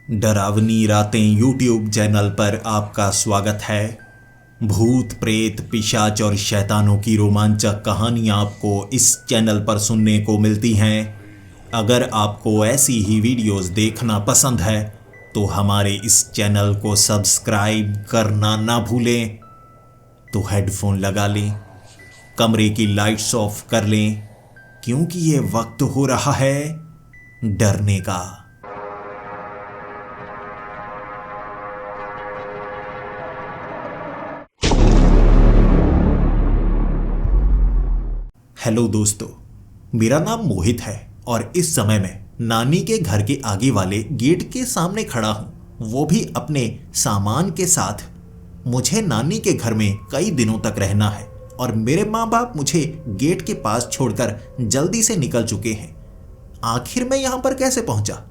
डरावनी रातें YouTube channel पर आपका स्वागत है। भूत प्रेत पिशाच और शैतानों की रोमांचक कहानियाँ आपको इस चैनल पर सुनने को मिलती हैं। अगर आपको ऐसी ही वीडियोस देखना पसंद है तो हमारे इस चैनल को सब्सक्राइब करना ना भूलें। तो हेडफोन लगा लें, कमरे की लाइट्स ऑफ कर लें, क्योंकि ये वक्त हो रहा है डरने का। हेलो दोस्तों, मेरा नाम मोहित है और इस समय मैं नानी के घर के आगे वाले गेट के सामने खड़ा हूं, वो भी अपने सामान के साथ। मुझे नानी के घर में कई दिनों तक रहना है और मेरे माँ बाप मुझे गेट के पास छोड़कर जल्दी से निकल चुके हैं। आखिर मैं यहां पर कैसे पहुंचा?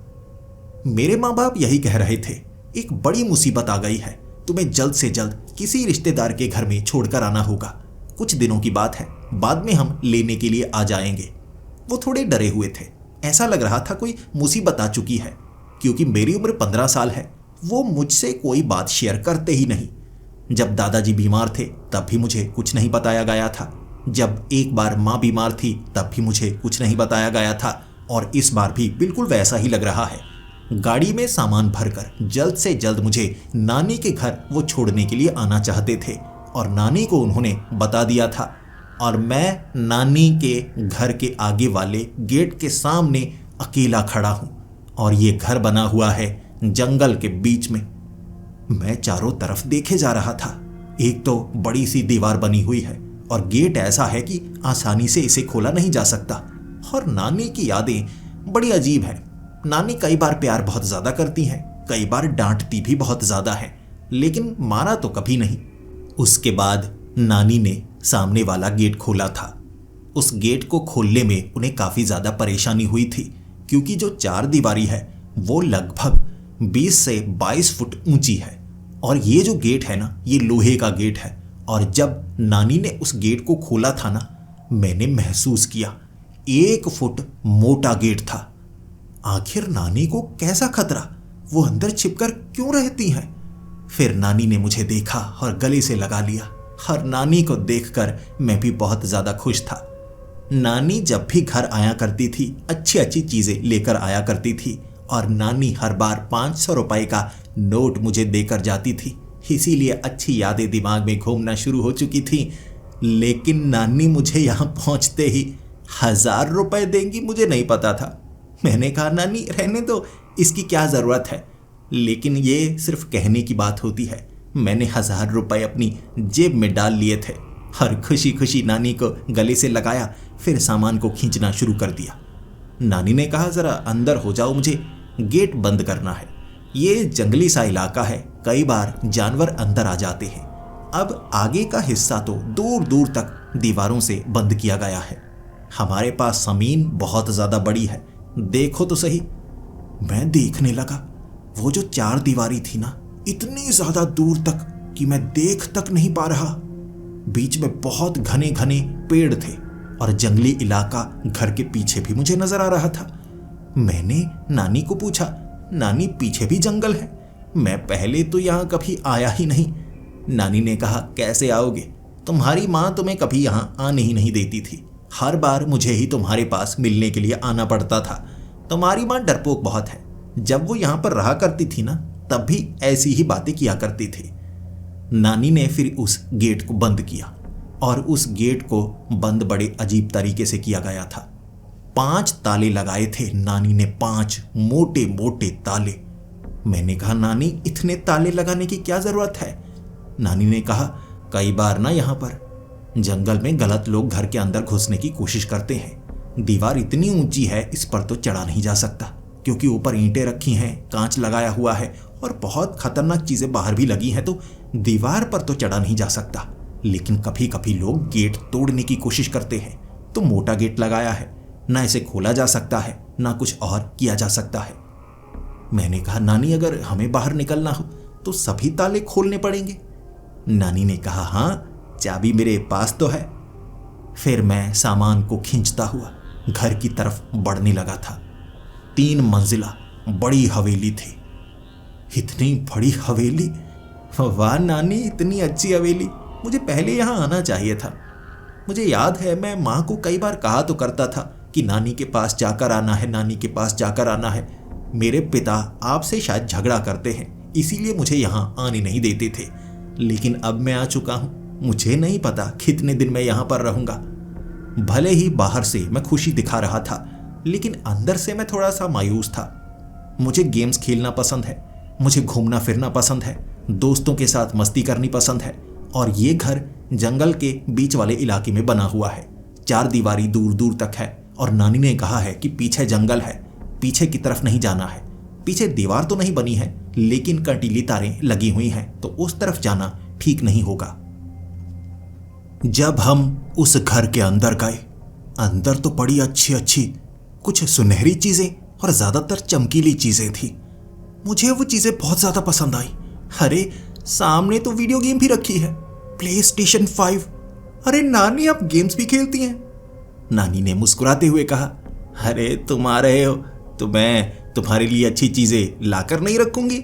मेरे माँ बाप यही कह रहे थे, एक बड़ी मुसीबत आ गई है, तुम्हें जल्द से जल्द किसी रिश्तेदार के घर में छोड़कर आना होगा। कुछ दिनों की बात है, बाद में हम लेने के लिए आ जाएंगे। वो थोड़े डरे हुए थे, ऐसा लग रहा था कोई मुसीबत आ चुकी है। क्योंकि मेरी उम्र 15 साल है, वो मुझसे कोई बात शेयर करते ही नहीं। जब दादाजी बीमार थे तब भी मुझे कुछ नहीं बताया गया था। जब एक बार माँ बीमार थी तब भी मुझे कुछ नहीं बताया गया था, और इस बार भी बिल्कुल वैसा ही लग रहा है। गाड़ी में सामान भरकर जल्द से जल्द मुझे नानी के घर वो छोड़ने के लिए आना चाहते थे, और नानी को उन्होंने बता दिया था। और मैं नानी के घर के आगे वाले गेट के सामने अकेला खड़ा हूं, और ये घर बना हुआ है जंगल के बीच में। मैं चारों तरफ देखे जा रहा था। एक तो बड़ी सी दीवार बनी हुई है और गेट ऐसा है कि आसानी से इसे खोला नहीं जा सकता। और नानी की यादें बड़ी अजीब हैं। नानी कई बार प्यार बहुत ज्यादा करती हैं, कई बार डांटती भी बहुत ज्यादा है, लेकिन मारा तो कभी नहीं। उसके बाद नानी ने सामने वाला गेट खोला था। उस गेट को खोलने में उन्हें काफी ज्यादा परेशानी हुई थी, क्योंकि जो चार दीवारी है वो लगभग 20 से 22 फुट ऊंची है, और ये जो गेट है ना, ये लोहे का गेट है। और जब नानी ने उस गेट को खोला था ना, मैंने महसूस किया 1 फुट मोटा गेट था। आखिर नानी को कैसा खतरा, वो अंदर छिपकर क्यों रहती हैं? फिर नानी ने मुझे देखा और गले से लगा लिया, और नानी को देखकर मैं भी बहुत ज्यादा खुश था। नानी जब भी घर आया करती थी, अच्छी अच्छी चीजें लेकर आया करती थी, और नानी हर बार 500 रुपए का नोट मुझे देकर जाती थी। इसीलिए अच्छी यादें दिमाग में घूमना शुरू हो चुकी थी। लेकिन नानी मुझे यहाँ पहुंचते ही 1000 रुपए देंगी, मुझे नहीं पता था। मैंने कहा, नानी रहने दो, इसकी क्या जरूरत है। लेकिन ये सिर्फ कहने की बात होती है। मैंने 1000 रुपए अपनी जेब में डाल लिए थे और खुशी खुशी नानी को गले से लगाया, फिर सामान को खींचना शुरू कर दिया। नानी ने कहा, जरा अंदर हो जाओ, मुझे गेट बंद करना है। ये जंगली सा इलाका है, कई बार जानवर अंदर आ जाते हैं। अब आगे का हिस्सा तो दूर दूर तक दीवारों से बंद किया गया है। हमारे पास जमीन बहुत ज्यादा बड़ी है, देखो तो सही। मैं देखने लगा, वो जो चार दीवारी थी ना, इतनी ज्यादा दूर तक कि मैं देख तक नहीं पा रहा। बीच में बहुत घने घने पेड़ थे, और जंगली इलाका घर के पीछे भी मुझे नजर आ रहा था। मैंने नानी को पूछा, नानी पीछे भी जंगल है? मैं पहले तो यहाँ कभी आया ही नहीं। नानी ने कहा, कैसे आओगे, तुम्हारी माँ तुम्हें कभी यहाँ आने ही नहीं देती थी। हर बार मुझे ही तुम्हारे पास मिलने के लिए आना पड़ता था। तुम्हारी माँ डरपोक बहुत है। जब वो यहाँ पर रहा करती थी ना, तब भी ऐसी ही बातें किया करती थी। नानी ने फिर उस गेट को बंद किया, और उस गेट को बंद बड़े अजीब तरीके से किया गया था। 5 ताले लगाए थे नानी ने, 5 मोटे मोटे ताले। मैंने कहा, नानी इतने ताले लगाने की क्या जरूरत है? नानी ने कहा, कई बार ना यहाँ पर जंगल में गलत लोग घर के अंदर घुसने की कोशिश करते हैं। दीवार इतनी ऊंची है, इस पर तो चढ़ा नहीं जा सकता, क्योंकि ऊपर ईंटें रखी हैं, कांच लगाया हुआ है, और बहुत खतरनाक चीजें बाहर भी लगी हैं, तो दीवार पर तो चढ़ा नहीं जा सकता। लेकिन कभी कभी लोग गेट तोड़ने की कोशिश करते हैं, तो मोटा गेट लगाया है, ना इसे खोला जा सकता है, ना कुछ और किया जा सकता है। मैंने कहा, नानी अगर हमें बाहर निकलना हो तो सभी ताले खोलने पड़ेंगे? नानी ने कहा, हाँ, चाबी मेरे पास तो है। फिर मैं सामान को खींचता हुआ घर की तरफ बढ़ने लगा था। 3 मंजिला बड़ी हवेली थी। इतनी बड़ी हवेली, वाह नानी, इतनी अच्छी हवेली, मुझे पहले यहाँ आना चाहिए था। मुझे याद है मैं माँ को कई बार कहा तो करता था कि नानी के पास जाकर आना है, नानी के पास जाकर आना है। मेरे पिता आपसे शायद झगड़ा करते हैं, इसीलिए मुझे यहाँ आने नहीं देते थे। लेकिन अब मैं आ चुका हूँ, मुझे नहीं पता कितने दिन मैं यहाँ पर रहूँगा। भले ही बाहर से मैं खुशी दिखा रहा था, लेकिन अंदर से मैं थोड़ा सा मायूस था। मुझे गेम्स खेलना पसंद है, मुझे घूमना फिरना पसंद है, दोस्तों के साथ मस्ती करनी पसंद है। और ये घर जंगल के बीच वाले इलाके में बना हुआ है, 4 दीवारी दूर दूर तक है। और नानी ने कहा है कि पीछे जंगल है, पीछे की तरफ नहीं जाना है। पीछे दीवार तो नहीं बनी है, लेकिन कंटीली तारें लगी हुई हैं, तो उस तरफ जाना ठीक नहीं होगा। जब हम उस घर के अंदर गए, अंदर तो बड़ी अच्छी अच्छी कुछ सुनहरी चीजें और ज्यादातर चमकीली चीजें थी। मुझे वो चीजें बहुत ज्यादा पसंद आई। अरे सामने तो वीडियो गेम भी रखी है, PlayStation 5। अरे नानी, आप गेम्स भी खेलती हैं? नानी ने मुस्कुराते हुए कहा, अरे तुम आ रहे हो तो मैं तुम्हारे लिए अच्छी चीजें लाकर नहीं रखूंगी,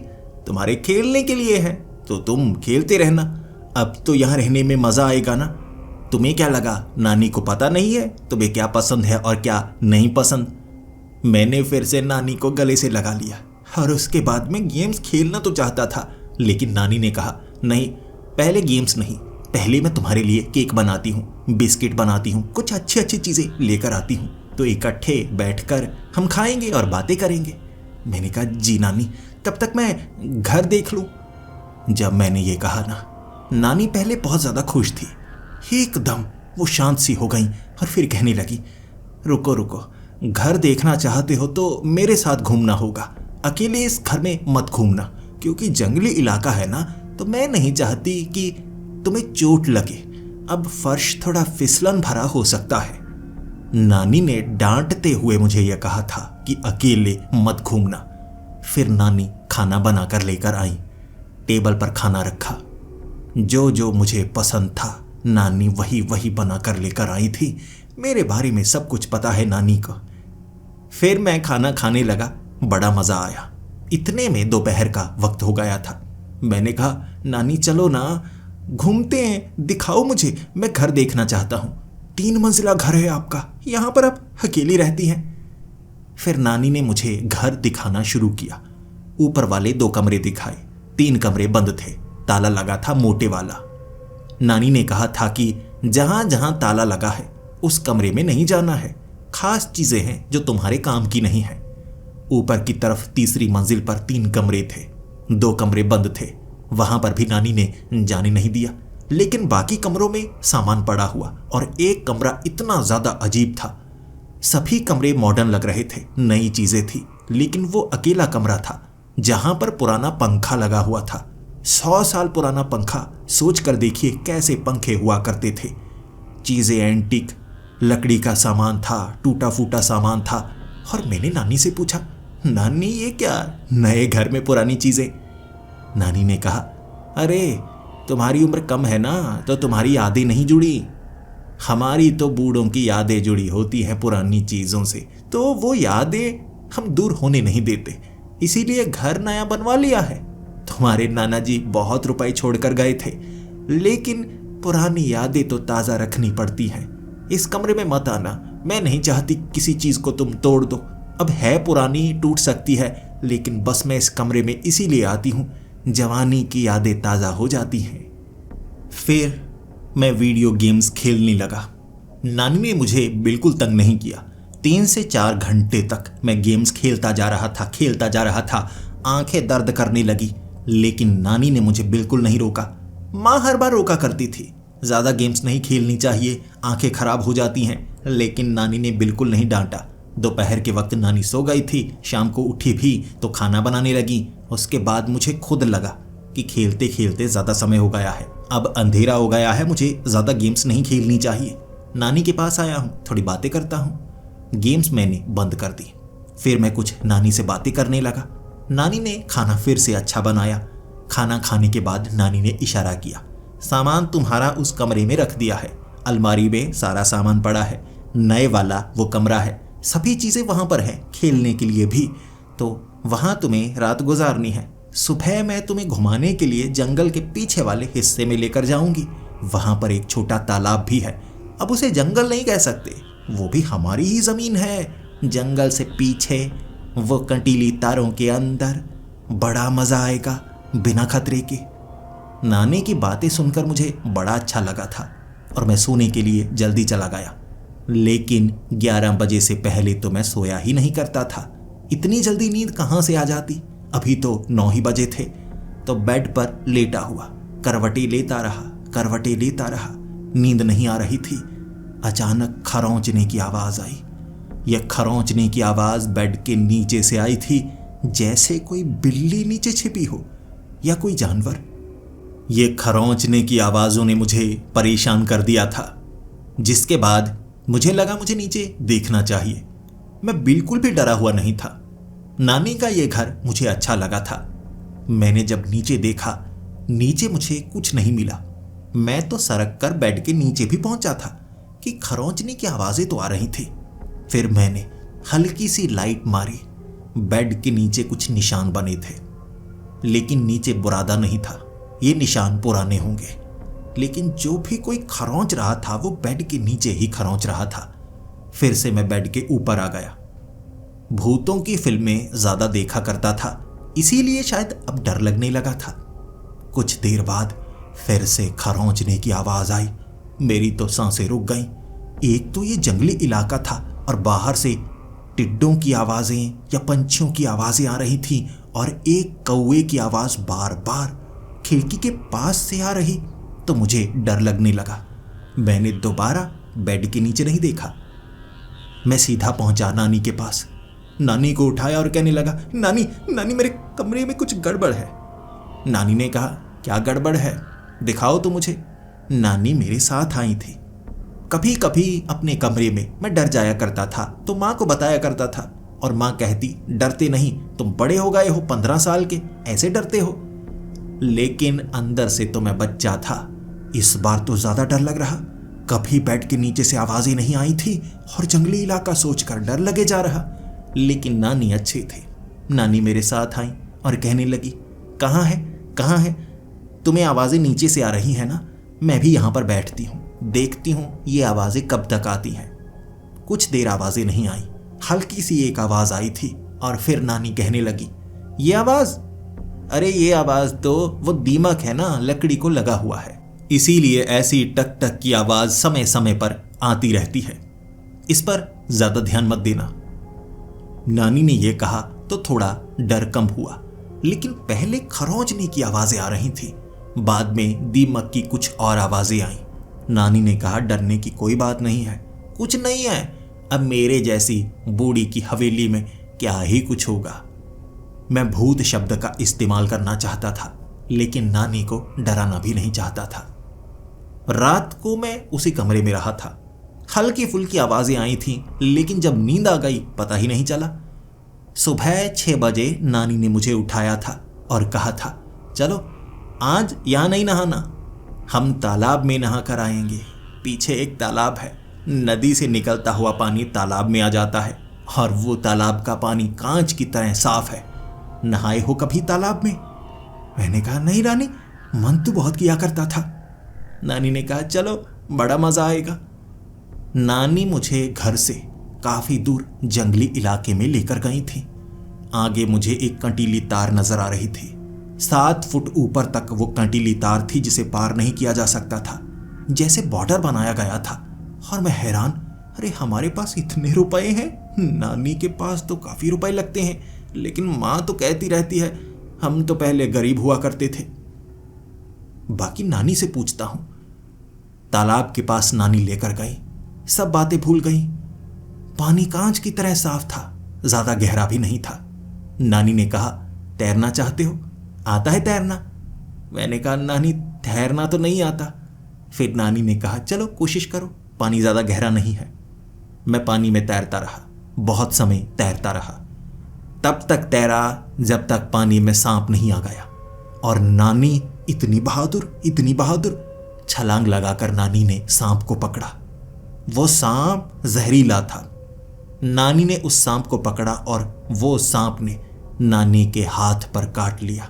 तुम्हारे खेलने के लिए है, तो तुम खेलते रहना। अब तो यहाँ रहने में मजा आएगा ना। तुम्हें क्या लगा नानी को पता नहीं है तुम्हें क्या पसंद है और क्या नहीं पसंद? मैंने फिर से नानी को गले से लगा लिया और उसके बाद मैं गेम्स खेलना तो चाहता था, लेकिन नानी ने कहा, नहीं, पहले गेम्स नहीं, पहले मैं तुम्हारे लिए केक बनाती हूँ, बिस्किट बनाती हूँ, कुछ अच्छी अच्छी चीजें लेकर आती हूँ, तो इकट्ठे बैठकर हम खाएंगे और बातें करेंगे। मैंने कहा, जी नानी, तब तक मैं घर देख लूं। जब मैंने ये कहा ना, नानी पहले बहुत ज्यादा खुश थी, एकदम वो शांत सी हो गई और फिर कहने लगी, रुको रुको, घर देखना चाहते हो तो मेरे साथ घूमना होगा, अकेले इस घर में मत घूमना, क्योंकि जंगली इलाका है ना, तो मैं नहीं चाहती कि तुम्हें चोट लगे। अब फर्श थोड़ा फिसलन भरा हो सकता है। नानी ने डांटते हुए मुझे यह कहा था कि अकेले मत घूमना। फिर नानी खाना बनाकर लेकर आई, टेबल पर खाना रखा। जो जो मुझे पसंद था नानी वही वही बनाकर लेकर आई थी। मेरे बारे में सब कुछ पता है नानी को। फिर मैं खाना खाने लगा, बड़ा मजा आया। इतने में दोपहर का वक्त हो गया था। मैंने कहा, नानी चलो ना, घूमते हैं, दिखाओ मुझे, मैं घर देखना चाहता हूँ। 3 मंजिला घर है आपका, यहाँ पर आप अकेली रहती हैं। फिर नानी ने मुझे घर दिखाना शुरू किया। ऊपर वाले 2 कमरे दिखाए, 3 कमरे बंद थे, ताला लगा था मोटे वाला। नानी ने कहा था कि जहां जहां ताला लगा है उस कमरे में नहीं जाना है, खास चीजें हैं जो तुम्हारे काम की नहीं है। ऊपर की तरफ तीसरी मंजिल पर 3 कमरे थे, 2 कमरे बंद थे, वहां पर भी नानी ने जाने नहीं दिया। लेकिन बाकी कमरों में सामान पड़ा हुआ, और एक कमरा इतना ज्यादा अजीब था। सभी कमरे मॉडर्न लग रहे थे, नई चीजें थी, लेकिन वो अकेला कमरा था जहां पर पुराना पंखा लगा हुआ था। 100 साल पुराना पंखा, सोच कर देखिए कैसे पंखे हुआ करते थे। चीजें एंटीक, लकड़ी का सामान था, टूटा फूटा सामान था। और मैंने नानी से पूछा, नानी ये क्या, नए घर में पुरानी चीजें? नानी ने कहा, अरे तुम्हारी उम्र कम है ना, तो तुम्हारी यादें नहीं जुड़ी। हमारी तो बूढ़ों की यादें जुड़ी होती हैं पुरानी चीजों से, तो वो यादें हम दूर होने नहीं देते, इसीलिए घर नया बनवा लिया है। तुम्हारे नाना जी बहुत रुपए छोड़कर गए थे, लेकिन पुरानी यादें तो ताजा रखनी पड़ती हैं। इस कमरे में मत आना, मैं नहीं चाहती किसी चीज को तुम तोड़ दो। अब है पुरानी, टूट सकती है, लेकिन बस मैं इस कमरे में इसीलिए आती हूँ, जवानी की यादें ताजा हो जाती हैं। फिर मैं वीडियो गेम्स खेलने लगा। नानी ने मुझे बिल्कुल तंग नहीं किया। 3 से 4 घंटे तक मैं गेम्स खेलता जा रहा था। आंखें दर्द करने लगी, लेकिन नानी ने मुझे बिल्कुल नहीं रोका। माँ हर बार रोका करती थी, ज्यादा गेम्स नहीं खेलनी चाहिए, आंखें खराब हो जाती हैं, लेकिन नानी ने बिल्कुल नहीं डांटा। दोपहर के वक्त नानी सो गई थी, शाम को उठी भी तो खाना बनाने लगी। उसके बाद मुझे खुद लगा कि खेलते खेलते ज्यादा समय हो गया है, अब अंधेरा हो गया है, मुझे ज्यादा गेम्स नहीं खेलनी चाहिए। नानी के पास आया हूँ, थोड़ी बातें करता हूँ। गेम्स मैंने बंद कर दी। फिर मैं कुछ नानी से बातें करने लगा। नानी ने खाना फिर से अच्छा बनाया। खाना खाने के बाद नानी ने इशारा किया, सामान तुम्हारा उस कमरे में रख दिया है, अलमारी में सारा सामान पड़ा है, नए वाला वो कमरा है, सभी चीजें वहां पर हैं, खेलने के लिए भी, तो वहां तुम्हें रात गुजारनी है, सुबह मैं तुम्हें घुमाने के लिए जंगल के पीछे वाले हिस्से में लेकर जाऊंगी। वहां पर एक छोटा तालाब भी है। अब उसे जंगल नहीं कह सकते, वो भी हमारी ही जमीन है। जंगल से पीछे, वो कंटीली तारों के अंदर, बड़ा मजा आएगा बिना खतरे के। नानी की बातें सुनकर मुझे बड़ा अच्छा लगा था और मैं सोने के लिए जल्दी चला गया। लेकिन 11 बजे से पहले तो मैं सोया ही नहीं करता था। इतनी जल्दी नींद कहाँ से आ जाती? अभी तो 9 ही बजे थे। तो बेड पर लेटा हुआ करवटें लेता रहा। नींद नहीं आ रही थी। अचानक खरोंचने की आवाज आई। यह खरोंचने की आवाज बेड के नीचे से आई थी, जैसे कोई बिल्ली नीचे छिपी हो या कोई जानवर। ये खरोंचने की आवाजों ने मुझे परेशान कर दिया था, जिसके बाद मुझे लगा मुझे नीचे देखना चाहिए। मैं बिल्कुल भी डरा हुआ नहीं था। नानी का यह घर मुझे अच्छा लगा था। मैंने जब नीचे देखा, नीचे मुझे कुछ नहीं मिला। मैं तो सरक कर बेड के नीचे भी पहुंचा था कि खरोंचने की आवाजें तो आ रही थी। फिर मैंने हल्की सी लाइट मारी। बेड के नीचे कुछ निशान बने थे, लेकिन नीचे बुरादा नहीं था। ये निशान पुराने होंगे, लेकिन जो भी कोई खरोंच रहा था वो बेड के नीचे ही खरोंच रहा था। फिर से मैं बेड के ऊपर आ गया। भूतों की फिल्में ज्यादा देखा करता था, इसीलिए शायद अब डर लगने लगा था। कुछ देर बाद फिर से खरोंचने की आवाज आई। मेरी तो सांसें रुक गईं। एक तो ये जंगली इलाका था और बाहर से टिड्डों की आवाजें या पंछियों की आवाजें आ रही थी, और एक कौवे की आवाज बार बार खिड़की के पास से आ रही। तो मुझे डर लगने लगा। मैंने दोबारा बेड के नीचे नहीं देखा। मैं सीधा पहुंचा नानी के पास। नानी को उठाया और कहने लगा, नानी नानी मेरे कमरे में कुछ गड़बड़ है। नानी ने कहा, क्या गड़बड़ है, दिखाओ तो मुझे। नानी मेरे साथ आई थी। कभी कभी अपने कमरे में मैं डर जाया करता था तो माँ को बताया करता था, और माँ कहती, डरते नहीं, तुम बड़े हो गए हो, 15 साल के, ऐसे डरते हो। लेकिन अंदर से तो मैं बच्चा था। इस बार तो ज्यादा डर लग रहा। कभी बेड के नीचे से आवाजें नहीं आई थी और जंगली इलाका सोचकर डर लगे जा रहा। लेकिन नानी अच्छे थे। नानी मेरे साथ आई और कहने लगी, कहाँ है, तुम्हें आवाजें नीचे से आ रही है ना? मैं भी यहाँ पर बैठती हूँ, देखती हूँ ये आवाजें कब तक आती हैं। कुछ देर आवाजें नहीं आई। हल्की सी एक आवाज आई थी और फिर नानी कहने लगी, ये आवाज, अरे ये आवाज तो वो दीमक है ना, लकड़ी को लगा हुआ है, इसीलिए ऐसी टक टक की आवाज समय समय पर आती रहती है। इस पर ज्यादा ध्यान मत देना। नानी ने यह कहा तो थोड़ा डर कम हुआ, लेकिन पहले खरोंचने की आवाजें आ रही थी, बाद में दीमक की कुछ और आवाजें आईं। नानी ने कहा, डरने की कोई बात नहीं है, कुछ नहीं है। अब मेरे जैसी बूढ़ी की हवेली में क्या ही कुछ होगा। मैं भूत शब्द का इस्तेमाल करना चाहता था, लेकिन नानी को डराना भी नहीं चाहता था। रात को मैं उसी कमरे में रहा था। हल्की फुल्की आवाजें आई थीं, लेकिन जब नींद आ गई पता ही नहीं चला। सुबह 6 बजे नानी ने मुझे उठाया था और कहा था, चलो आज यहाँ नहीं नहाना, हम तालाब में नहा कर आएंगे। पीछे एक तालाब है, नदी से निकलता हुआ पानी तालाब में आ जाता है और वो तालाब का पानी कांच की तरह साफ है। नहाए हो कभी तालाब में? मैंने कहा, नहीं नानी, मन तो बहुत किया करता था। नानी ने कहा, चलो बड़ा मजा आएगा। नानी मुझे घर से काफी दूर जंगली इलाके में लेकर गई थी। आगे मुझे एक कंटीली तार नजर आ रही थी। 7 फुट ऊपर तक वो कंटीली तार थी, जिसे पार नहीं किया जा सकता था, जैसे बॉर्डर बनाया गया था। और मैं हैरान, अरे हमारे पास इतने रुपए हैं, नानी के पास तो काफी रुपए लगते हैं, लेकिन माँ तो कहती रहती है हम तो पहले गरीब हुआ करते थे। बाकी नानी से पूछता हूं। तालाब के पास नानी लेकर गई। सब बातें भूल गई। पानी कांच की तरह साफ था, ज्यादा गहरा भी नहीं था। नानी ने कहा, तैरना चाहते हो? आता है तैरना? मैंने कहा, नानी तैरना तो नहीं आता। फिर नानी ने कहा, चलो कोशिश करो, पानी ज्यादा गहरा नहीं है। मैं पानी में तैरता रहा, बहुत समय तैरता रहा। तब तक तैरा जब तक पानी में सांप नहीं आ गया। और नानी इतनी बहादुर, छलांग लगाकर नानी ने सांप को पकड़ा। वो सांप जहरीला था। नानी ने उस सांप को पकड़ा और वो सांप ने नानी के हाथ पर काट लिया।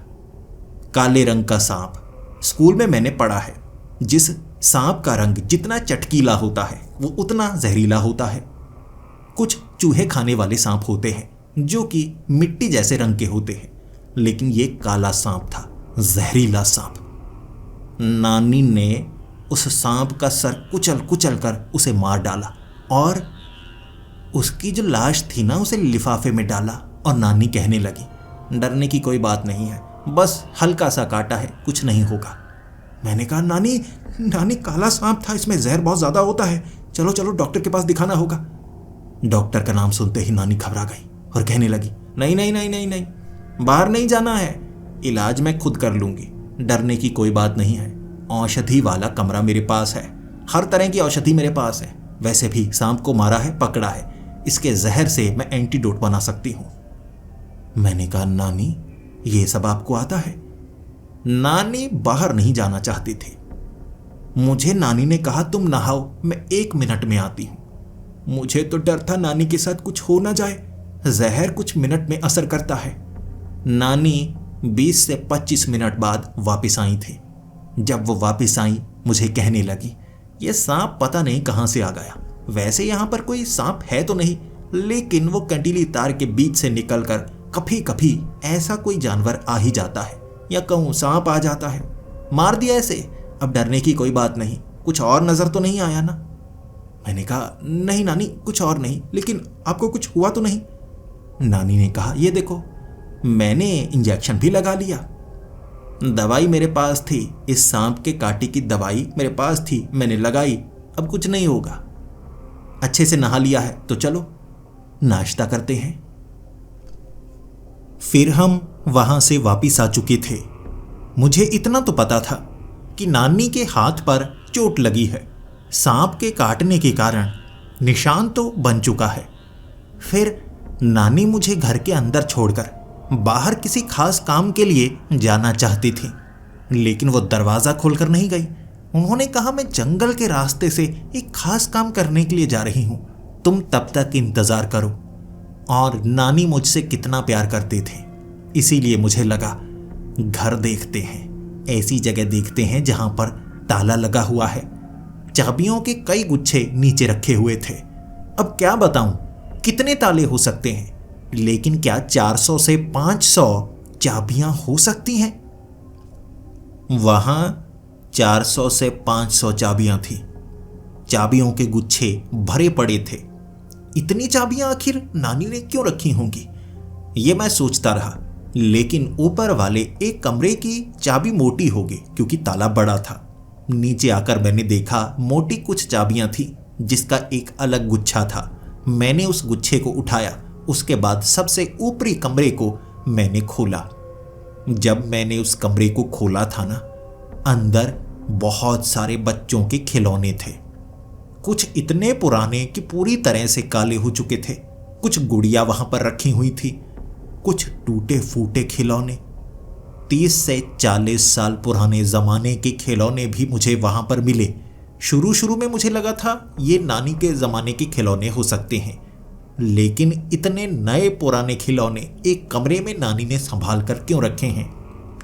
काले रंग का सांप। स्कूल में मैंने पढ़ा है, जिस सांप का रंग जितना चटकीला होता है वो उतना जहरीला होता है। कुछ चूहे खाने वाले सांप होते हैं जो कि मिट्टी जैसे रंग के होते हैं, लेकिन ये काला सांप था, जहरीला सांप। नानी ने उस सांप का सर कुचल कुचल कर उसे मार डाला और उसकी जो लाश थी ना उसे लिफाफे में डाला। और नानी कहने लगी, डरने की कोई बात नहीं है, बस हल्का सा काटा है, कुछ नहीं होगा। मैंने कहा, नानी नानी काला सांप था, इसमें जहर बहुत ज़्यादा होता है, चलो चलो डॉक्टर के पास दिखाना होगा। डॉक्टर का नाम सुनते ही नानी घबरा गई और कहने लगी, नहीं नहीं नहीं नहीं नहीं, बाहर नहीं जाना है, इलाज मैं खुद कर लूँगी, डरने की कोई बात नहीं है। औषधि वाला कमरा मेरे पास है, हर तरह की औषधि मेरे पास है। वैसे भी सांप को मारा है, पकड़ा है, इसके जहर से मैं एंटीडोट बना सकती हूँ। मैंने कहा, नानी ये सब आपको आता है? नानी बाहर नहीं जाना चाहती थी। मुझे नानी ने कहा, तुम नहाओ, मैं 1 मिनट में आती हूं। मुझे तो डर था नानी के साथ कुछ हो ना जाए, जहर कुछ मिनट में असर करता है। नानी 20 से 25 मिनट बाद वापस आई थी। जब वो वापस आई, मुझे कहने लगी, ये सांप पता नहीं कहां से आ गया। वैसे यहां पर कोई सांप है तो नहीं, लेकिन वो कंटीली तार के बीच से निकलकर कभी कभी ऐसा कोई जानवर आ ही जाता है, या कहूँ सांप आ जाता है। मार दिया ऐसे, अब डरने की कोई बात नहीं। कुछ और नजर तो नहीं आया ना? मैंने कहा, नहीं नानी, कुछ और नहीं, लेकिन आपको कुछ हुआ तो नहीं? नानी ने कहा, ये देखो, मैंने इंजेक्शन भी लगा लिया, दवाई मेरे पास थी, इस सांप के काटे की दवाई मेरे पास थी, मैंने लगाई, अब कुछ नहीं होगा। अच्छे से नहा लिया है, तो चलो नाश्ता करते हैं। फिर हम वहां से वापिस आ चुके थे। मुझे इतना तो पता था कि नानी के हाथ पर चोट लगी है, सांप के काटने के कारण निशान तो बन चुका है। फिर नानी मुझे घर के अंदर छोड़कर बाहर किसी खास काम के लिए जाना चाहती थी, लेकिन वो दरवाज़ा खोलकर नहीं गई। उन्होंने कहा, मैं जंगल के रास्ते से एक खास काम करने के लिए जा रही हूँ, तुम तब तक इंतज़ार करो। और नानी मुझसे कितना प्यार करते थे, इसीलिए मुझे लगा घर देखते हैं, ऐसी जगह देखते हैं जहाँ पर ताला लगा हुआ है। चाबियों के कई गुच्छे नीचे रखे हुए थे। अब क्या बताऊं कितने ताले हो सकते हैं, लेकिन क्या 400 से 500 चाबियां हो सकती हैं? वहां 400 से 500 चाबियां थी। चाबियों के गुच्छे भरे पड़े थे। इतनी चाबियां आखिर नानी ने क्यों रखी होंगी, ये मैं सोचता रहा। लेकिन ऊपर वाले एक कमरे की चाबी मोटी होगी, क्योंकि ताला बड़ा था। नीचे आकर मैंने देखा मोटी कुछ चाबियां थी, जिसका एक अलग गुच्छा था। मैंने उस गुच्छे को उठाया, उसके बाद सबसे ऊपरी कमरे को मैंने खोला। जब मैंने उस कमरे को खोला था ना, अंदर बहुत सारे बच्चों के खिलौने थे। कुछ इतने पुराने कि पूरी तरह से काले हो चुके थे। कुछ गुड़िया वहां पर रखी हुई थी, कुछ टूटे फूटे खिलौने। 30 से 40 साल पुराने जमाने के खिलौने भी मुझे वहां पर मिले। शुरू शुरू में मुझे लगा था ये नानी के ज़माने के खिलौने हो सकते हैं, लेकिन इतने नए पुराने खिलौने एक कमरे में नानी ने संभाल कर क्यों रखे हैं?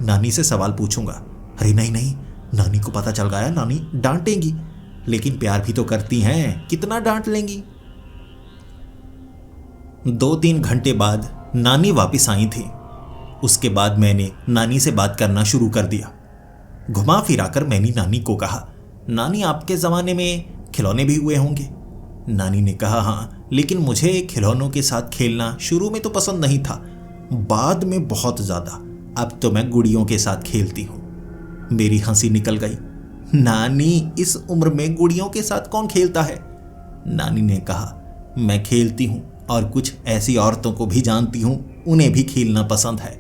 नानी से सवाल पूछूंगा। अरे नहीं नहीं, नानी को पता चल गया, नानी डांटेंगी, लेकिन प्यार भी तो करती हैं, कितना डांट लेंगी। 2-3 घंटे बाद नानी वापस आई थी। उसके बाद मैंने नानी से बात करना शुरू कर दिया। घुमा फिराकर मैंने नानी को कहा, नानी आपके ज़माने में खिलौने भी हुए होंगे? नानी ने कहा, हाँ, लेकिन मुझे खिलौनों के साथ खेलना शुरू में तो पसंद नहीं था, बाद में बहुत ज़्यादा। अब तो मैं गुड़ियों के साथ खेलती हूँ। मेरी हंसी निकल गई। नानी, इस उम्र में गुड़ियों के साथ कौन खेलता है? नानी ने कहा, मैं खेलती हूँ और कुछ ऐसी औरतों को भी जानती हूँ, उन्हें भी खेलना पसंद है।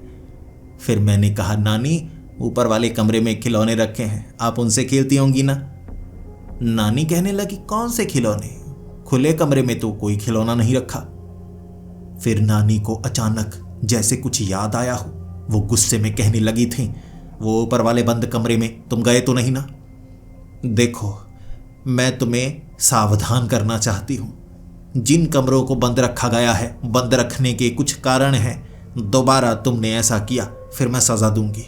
फिर मैंने कहा, नानी ऊपर वाले कमरे में खिलौने रखे हैं, आप उनसे खेलती होंगी ना? नानी कहने लगी, कौन से खिलौने? खुले कमरे में तो कोई खिलौना नहीं रखा। फिर नानी को अचानक जैसे कुछ याद आया हो, वो गुस्से में कहने लगी थी, वो ऊपर वाले बंद कमरे में तुम गए तो नहीं ना? देखो, मैं तुम्हें सावधान करना चाहती हूँ। जिन कमरों को बंद रखा गया है, बंद रखने के कुछ कारण हैं। दोबारा तुमने ऐसा किया, फिर मैं सजा दूंगी।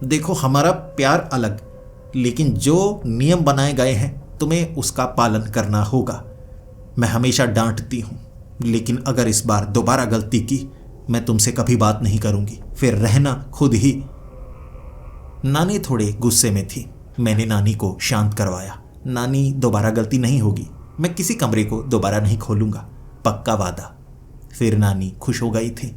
देखो, हमारा प्यार अलग, लेकिन जो नियम बनाए गए हैं तुम्हें उसका पालन करना होगा। मैं हमेशा डांटती हूँ, लेकिन अगर इस बार दोबारा गलती की मैं तुमसे कभी बात नहीं करूँगी, फिर रहना खुद ही। नानी थोड़े गुस्से में थी। मैंने नानी को शांत करवाया। नानी, दोबारा गलती नहीं होगी, मैं किसी कमरे को दोबारा नहीं खोलूँगा, पक्का वादा। फिर नानी खुश हो गई थी।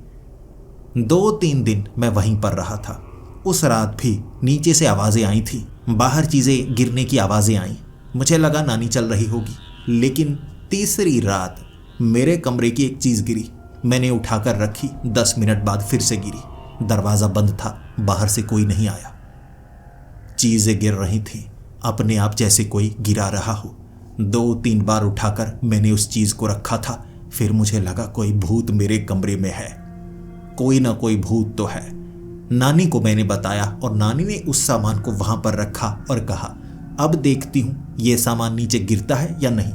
2-3 दिन मैं वहीं पर रहा था। उस रात भी नीचे से आवाज़ें आई थी, बाहर चीज़ें गिरने की आवाज़ें आईं। मुझे लगा नानी चल रही होगी, लेकिन तीसरी रात मेरे कमरे की एक चीज़ गिरी। मैंने उठाकर रखी, 10 मिनट बाद फिर से गिरी। दरवाज़ा बंद था, बाहर से कोई नहीं आया। चीज़ें गिर रही थीं, अपने आप जैसे कोई गिरा रहा हो। 2-3 बार उठाकर मैंने उस चीज़ को रखा था। फिर मुझे लगा कोई भूत मेरे कमरे में है, कोई ना कोई भूत तो है। नानी को मैंने बताया और नानी ने उस सामान को वहां पर रखा और कहा, अब देखती हूं यह सामान नीचे गिरता है या नहीं।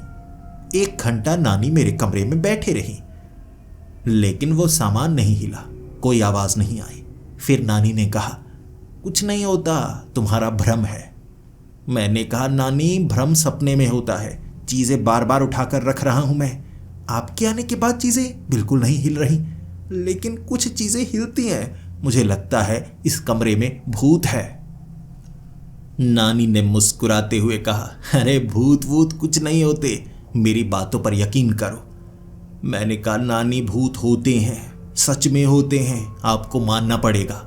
1 घंटा नानी मेरे कमरे में बैठे रही, लेकिन वो सामान नहीं हिला, कोई आवाज नहीं आई। फिर नानी ने कहा, कुछ नहीं होता, तुम्हारा भ्रम है। मैंने कहा, नानी, भ्रम सपने में होता है, चीजें बार बार उठाकर रख रहा हूं मैं। आपके आने के बाद चीजें बिल्कुल नहीं हिल रही, लेकिन कुछ चीजें हिलती हैं। मुझे लगता है इस कमरे में भूत है। नानी ने मुस्कुराते हुए कहा, अरे भूत वूत कुछ नहीं होते, मेरी बातों पर यकीन करो। मैंने कहा, नानी, भूत होते हैं, सच में होते हैं, आपको मानना पड़ेगा।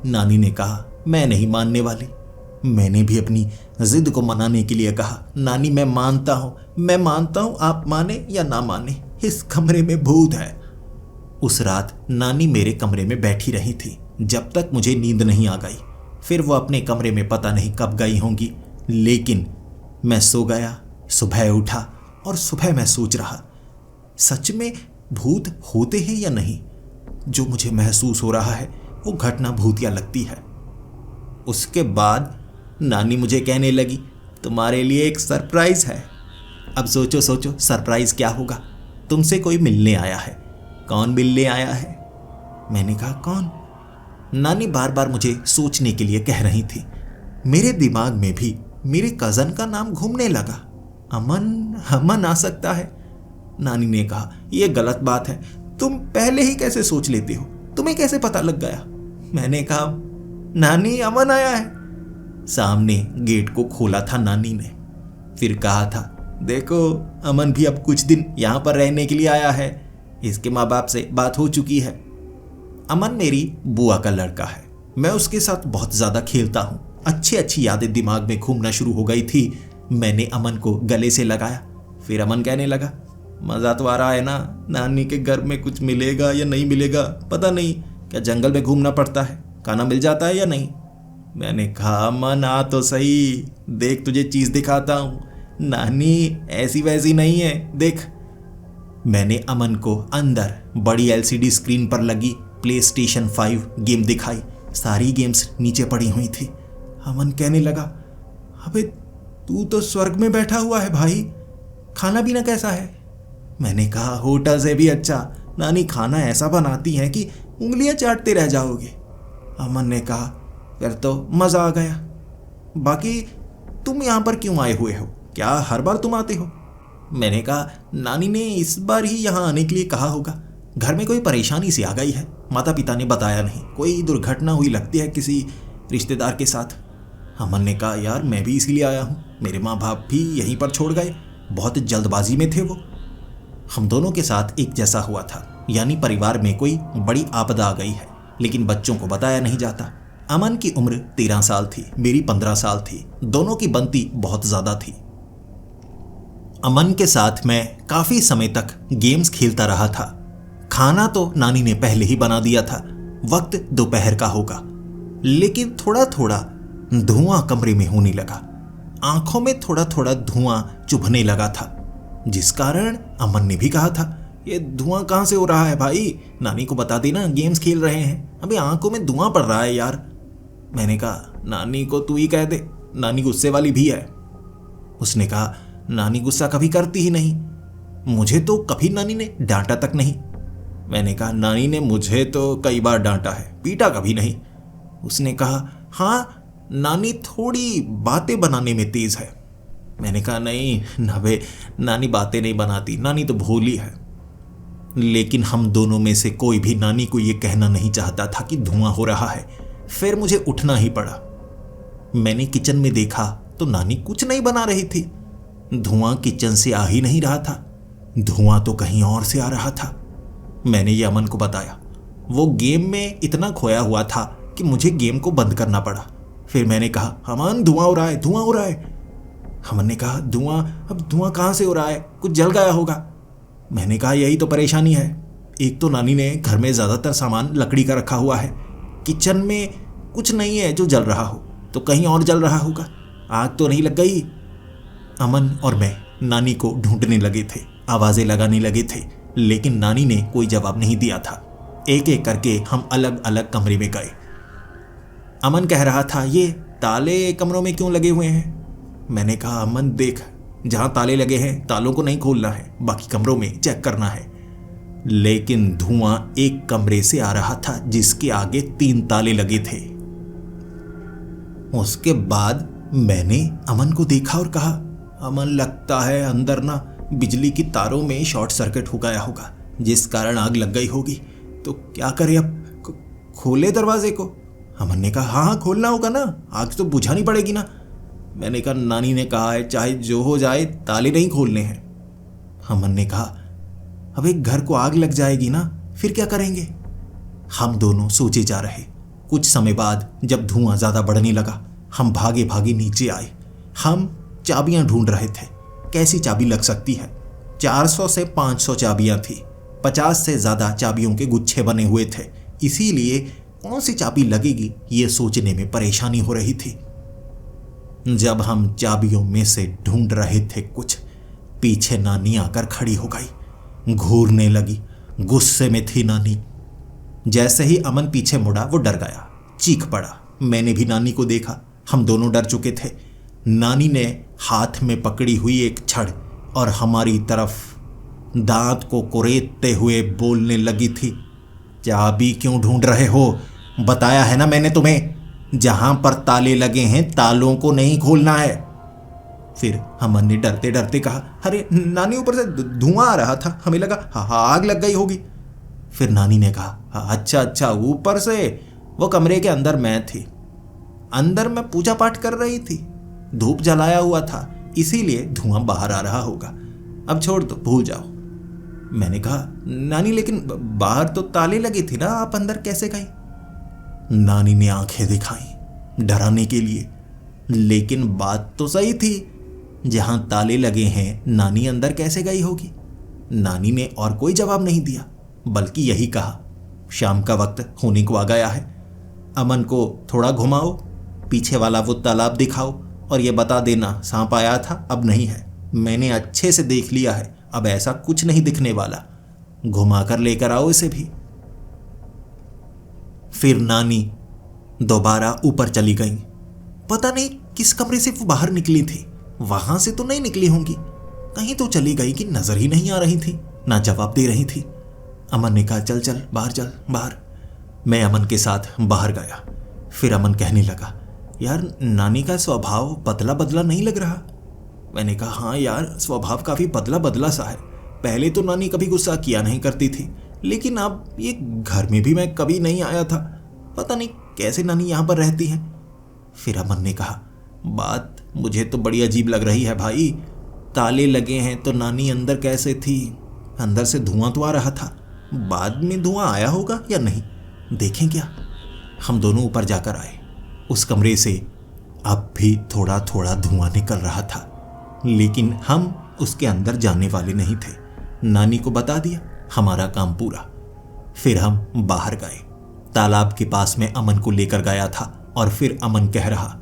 नानी ने कहा, मैं नहीं मानने वाली। मैंने भी अपनी जिद को मनाने के लिए कहा, नानी, मैं मानता हूं, आप माने या ना माने, इस कमरे में भूत है। उस रात नानी मेरे कमरे में बैठी रही थी जब तक मुझे नींद नहीं आ गई। फिर वो अपने कमरे में पता नहीं कब गई होंगी, लेकिन मैं सो गया। सुबह उठा और सुबह मैं सोच रहा, सच में भूत होते हैं या नहीं। जो मुझे महसूस हो रहा है वो घटना भूतिया लगती है। उसके बाद नानी मुझे कहने लगी, तुम्हारे लिए एक सरप्राइज है। अब सोचो सरप्राइज क्या होगा। तुमसे कोई मिलने आया है। कौन मिलने आया है? मैंने कहा, कौन? नानी बार बार मुझे सोचने के लिए कह रही थी। मेरे दिमाग में भी मेरे कज़न का नाम घूमने लगा। अमन आ सकता है। नानी ने कहा, यह गलत बात है, तुम पहले ही कैसे सोच लेती हो, तुम्हें कैसे पता लग गया? मैंने कहा, नानी, अमन आया है। सामने गेट को खोला था नानी ने। फिर कहा था, देखो, अमन भी अब कुछ दिन यहां पर रहने के लिए आया है, इसके माँ बाप से बात हो चुकी है। अमन मेरी बुआ का लड़का है। मैं उसके साथ बहुत ज्यादा खेलता हूँ। अच्छी यादें दिमाग में घूमना शुरू हो गई थी। मैंने अमन को गले से लगाया। फिर अमन कहने लगा, मजा तो आ रहा है ना, नानी के घर में कुछ मिलेगा या नहीं मिलेगा पता नहीं, क्या जंगल में घूमना पड़ता है, खाना मिल जाता है या नहीं। मैंने कहा, अमन आ तो सही, देख तुझे चीज दिखाता हूँ, नानी ऐसी वैसी नहीं है, देख। मैंने अमन को अंदर बड़ी LCD स्क्रीन पर लगी PlayStation 5 गेम दिखाई। सारी गेम्स नीचे पड़ी हुई थी। अमन कहने लगा, अबे तू तो स्वर्ग में बैठा हुआ है भाई, खाना पीना कैसा है? मैंने कहा, होटल से भी अच्छा, नानी खाना ऐसा बनाती है कि उंगलियां चाटते रह जाओगे। अमन ने कहा, फिर तो मजा आ गया। बाकी तुम यहां पर क्यों आए हुए हो, क्या हर बार तुम आते हो? मैंने कहा, नानी ने इस बार ही यहां आने के लिए कहा होगा, घर में कोई परेशानी सी आ गई है, माता पिता ने बताया नहीं, कोई दुर्घटना हुई लगती है किसी रिश्तेदार के साथ। अमन ने कहा, यार मैं भी इसीलिए आया हूँ, मेरे माँ बाप भी यहीं पर छोड़ गए, बहुत जल्दबाजी में थे वो। हम दोनों के साथ एक जैसा हुआ था, यानी परिवार में कोई बड़ी आपदा आ गई है, लेकिन बच्चों को बताया नहीं जाता। अमन की उम्र 13 साल थी, मेरी 15 साल थी, दोनों की बनती बहुत ज्यादा थी। अमन के साथ मैं काफी समय तक गेम्स खेलता रहा था। खाना तो नानी ने पहले ही बना दिया था, वक्त दोपहर का होगा, लेकिन थोड़ा थोड़ा धुआं कमरे में होने लगा। आंखों में थोड़ा थोड़ा धुआं चुभने लगा था, जिस कारण अमन ने भी कहा था, ये धुआं कहां से हो रहा है भाई, नानी को बता देना, गेम्स खेल रहे हैं, अभी आंखों में धुआं पड़ रहा है यार। मैंने कहा, नानी को तू ही कह दे, नानी गुस्से वाली भी है। उसने कहा, नानी गुस्सा कभी करती ही नहीं, मुझे तो कभी नानी ने डांटा तक नहीं। मैंने कहा, नानी ने मुझे तो कई बार डांटा है, पीटा कभी नहीं। उसने कहा, हाँ, नानी थोड़ी बातें बनाने में तेज है। मैंने कहा नहीं नबे, नानी बातें नहीं बनाती, नानी तो भोली है। लेकिन हम दोनों में से कोई भी नानी को यह कहना नहीं चाहता था कि धुआं हो रहा है। फिर मुझे उठना ही पड़ा। मैंने किचन में देखा तो नानी कुछ नहीं बना रही थी। धुआं किचन से आ ही नहीं रहा था, धुआं तो कहीं और से आ रहा था। मैंने ये अमन को बताया। वो गेम में इतना खोया हुआ था कि मुझे गेम को बंद करना पड़ा। फिर मैंने कहा अमन धुआं हो रहा है, धुआं हो रहा है। अमन ने कहा धुआं? अब धुआं कहाँ से हो रहा है, कुछ जल गया होगा। मैंने कहा यही तो परेशानी है। एक तो नानी ने घर में ज़्यादातर सामान लकड़ी का रखा हुआ है, किचन में कुछ नहीं है जो जल रहा हो, तो कहीं और जल रहा होगा, आग तो नहीं लग गई। अमन और मैं नानी को ढूंढने लगे थे, आवाज़ें लगाने लगे थे, लेकिन नानी ने कोई जवाब नहीं दिया था। एक एक करके हम अलग अलग कमरे में गए। अमन कह रहा था ये ताले कमरों में क्यों लगे हुए हैं। मैंने कहा अमन देख, जहाँ ताले लगे हैं तालों को नहीं खोलना है, बाकी कमरों में चेक करना है। लेकिन धुआं एक कमरे से आ रहा था जिसके आगे 3 ताले लगे थे। उसके बाद मैंने अमन को देखा और कहा अमन लगता है अंदर ना बिजली की तारों में शॉर्ट सर्किट हो गया होगा, जिस कारण आग लग गई होगी। तो क्या करें अब, खोले दरवाजे को। अमन ने कहा हाँ खोलना होगा ना, आग तो बुझानी पड़ेगी ना। मैंने कहा नानी ने कहा है चाहे जो हो जाए ताले नहीं खोलने हैं। अमन ने कहा अब एक घर को आग लग जाएगी ना, फिर क्या करेंगे। हम दोनों सोचे जा रहे। कुछ समय बाद जब धुआं ज्यादा बढ़ने लगा, हम भागे भागे नीचे आए। हम चाबियां ढूंढ रहे थे, कैसी चाबी लग सकती है। 400 से 500 चाबियां थी, 50 से ज्यादा चाबियों के गुच्छे बने हुए थे। इसीलिए कौन सी चाबी लगेगी ये सोचने में परेशानी हो रही थी। जब हम चाबियों में से ढूंढ रहे थे कुछ, पीछे नानी आकर खड़ी हो गई, घूरने लगी। गुस्से में थी नानी। जैसे ही अमन पीछे मुड़ा वो डर गया, चीख पड़ा। मैंने भी नानी को देखा, हम दोनों डर चुके थे। नानी ने हाथ में पकड़ी हुई एक छड़ और हमारी तरफ दांत को कुरेदते हुए बोलने लगी थी चाबी क्यों ढूंढ रहे हो, बताया है ना मैंने तुम्हें, जहां पर ताले लगे हैं तालों को नहीं खोलना है। फिर अमन ने डरते डरते कहा अरे नानी ऊपर से धुआं आ रहा था, हमें लगा आग लग गई होगी। फिर नानी ने कहा अच्छा ऊपर से। वो कमरे के अंदर मैं थी, अंदर मैं पूजा पाठ कर रही थी, धूप जलाया हुआ था, इसीलिए धुआं बाहर आ रहा होगा। अब छोड़ दो, भूल जाओ। मैंने कहा नानी लेकिन बाहर तो ताले लगे थे ना, आप अंदर कैसे गई। नानी ने आंखें दिखाई डराने के लिए, लेकिन बात तो सही थी, जहां ताले लगे हैं नानी अंदर कैसे गई होगी। नानी ने और कोई जवाब नहीं दिया, बल्कि यही कहा शाम का वक्त होने को आ गया है, अमन को थोड़ा घुमाओ, पीछे वाला वो तालाब दिखाओ और ये बता देना सांप आया था अब नहीं है, मैंने अच्छे से देख लिया है, अब ऐसा कुछ नहीं दिखने वाला, घुमा कर लेकर आओ इसे भी। फिर नानी दोबारा ऊपर चली गई। पता नहीं किस कमरे से वो बाहर निकली थी, वहां से तो नहीं निकली होंगी, कहीं तो चली गई कि नजर ही नहीं आ रही थी, ना जवाब दे रही थी। अमन ने कहा चल चल बाहर चल बाहर। मैं अमन के साथ बाहर गया। फिर अमन कहने लगा यार नानी का स्वभाव बदला बदला नहीं लग रहा। मैंने कहा हाँ यार स्वभाव काफी बदला बदला सा है, पहले तो नानी कभी गुस्सा किया नहीं करती थी, लेकिन अब ये घर में भी मैं कभी नहीं आया था, पता नहीं कैसे नानी यहाँ पर रहती हैं। फिर अमन ने कहा बात मुझे तो बड़ी अजीब लग रही है भाई, ताले लगे हैं तो नानी अंदर कैसे थी, अंदर से धुआं तो आ रहा था, बाद में धुआं आया होगा या नहीं, देखें क्या। हम दोनों ऊपर जाकर आए। उस कमरे से अब भी थोड़ा थोड़ा धुआं निकल रहा था, लेकिन हम उसके अंदर जाने वाले नहीं थे। नानी को बता दिया, हमारा काम पूरा। फिर हम बाहर गए। तालाब के पास में अमन को लेकर गया था और फिर अमन कह रहा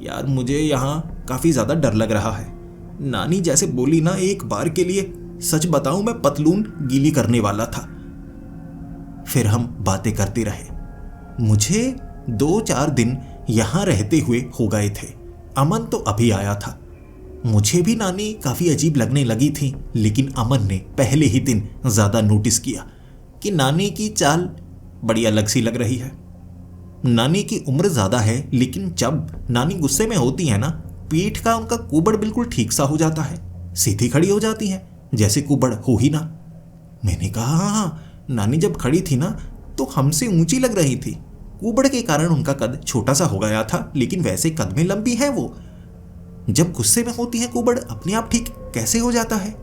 यार मुझे यहाँ काफ़ी ज़्यादा डर लग रहा है, नानी जैसे बोली ना, एक बार के लिए सच बताऊं मैं पतलून गीली करने वाला था। फिर हम बातें करते रहे। मुझे 2-4 दिन यहाँ रहते हुए हो गए थे, अमन तो अभी आया था। मुझे भी नानी काफ़ी अजीब लगने लगी थी, लेकिन अमन ने पहले ही दिन ज़्यादा नोटिस किया कि नानी की चाल बड़ी अलग सी लग रही है। नानी की उम्र ज्यादा है, लेकिन जब नानी गुस्से में होती है ना, पीठ का उनका कुबड़ बिल्कुल ठीक सा हो जाता है, सीधी खड़ी हो जाती है जैसे कुबड़ हो ही ना। मैंने कहा हाँ, नानी जब खड़ी थी ना तो हमसे ऊंची लग रही थी। कुबड़ के कारण उनका कद छोटा सा हो गया था, लेकिन वैसे कद में लंबी है वो। जब गुस्से में होती है कुबड़ अपने आप ठीक कैसे हो जाता है।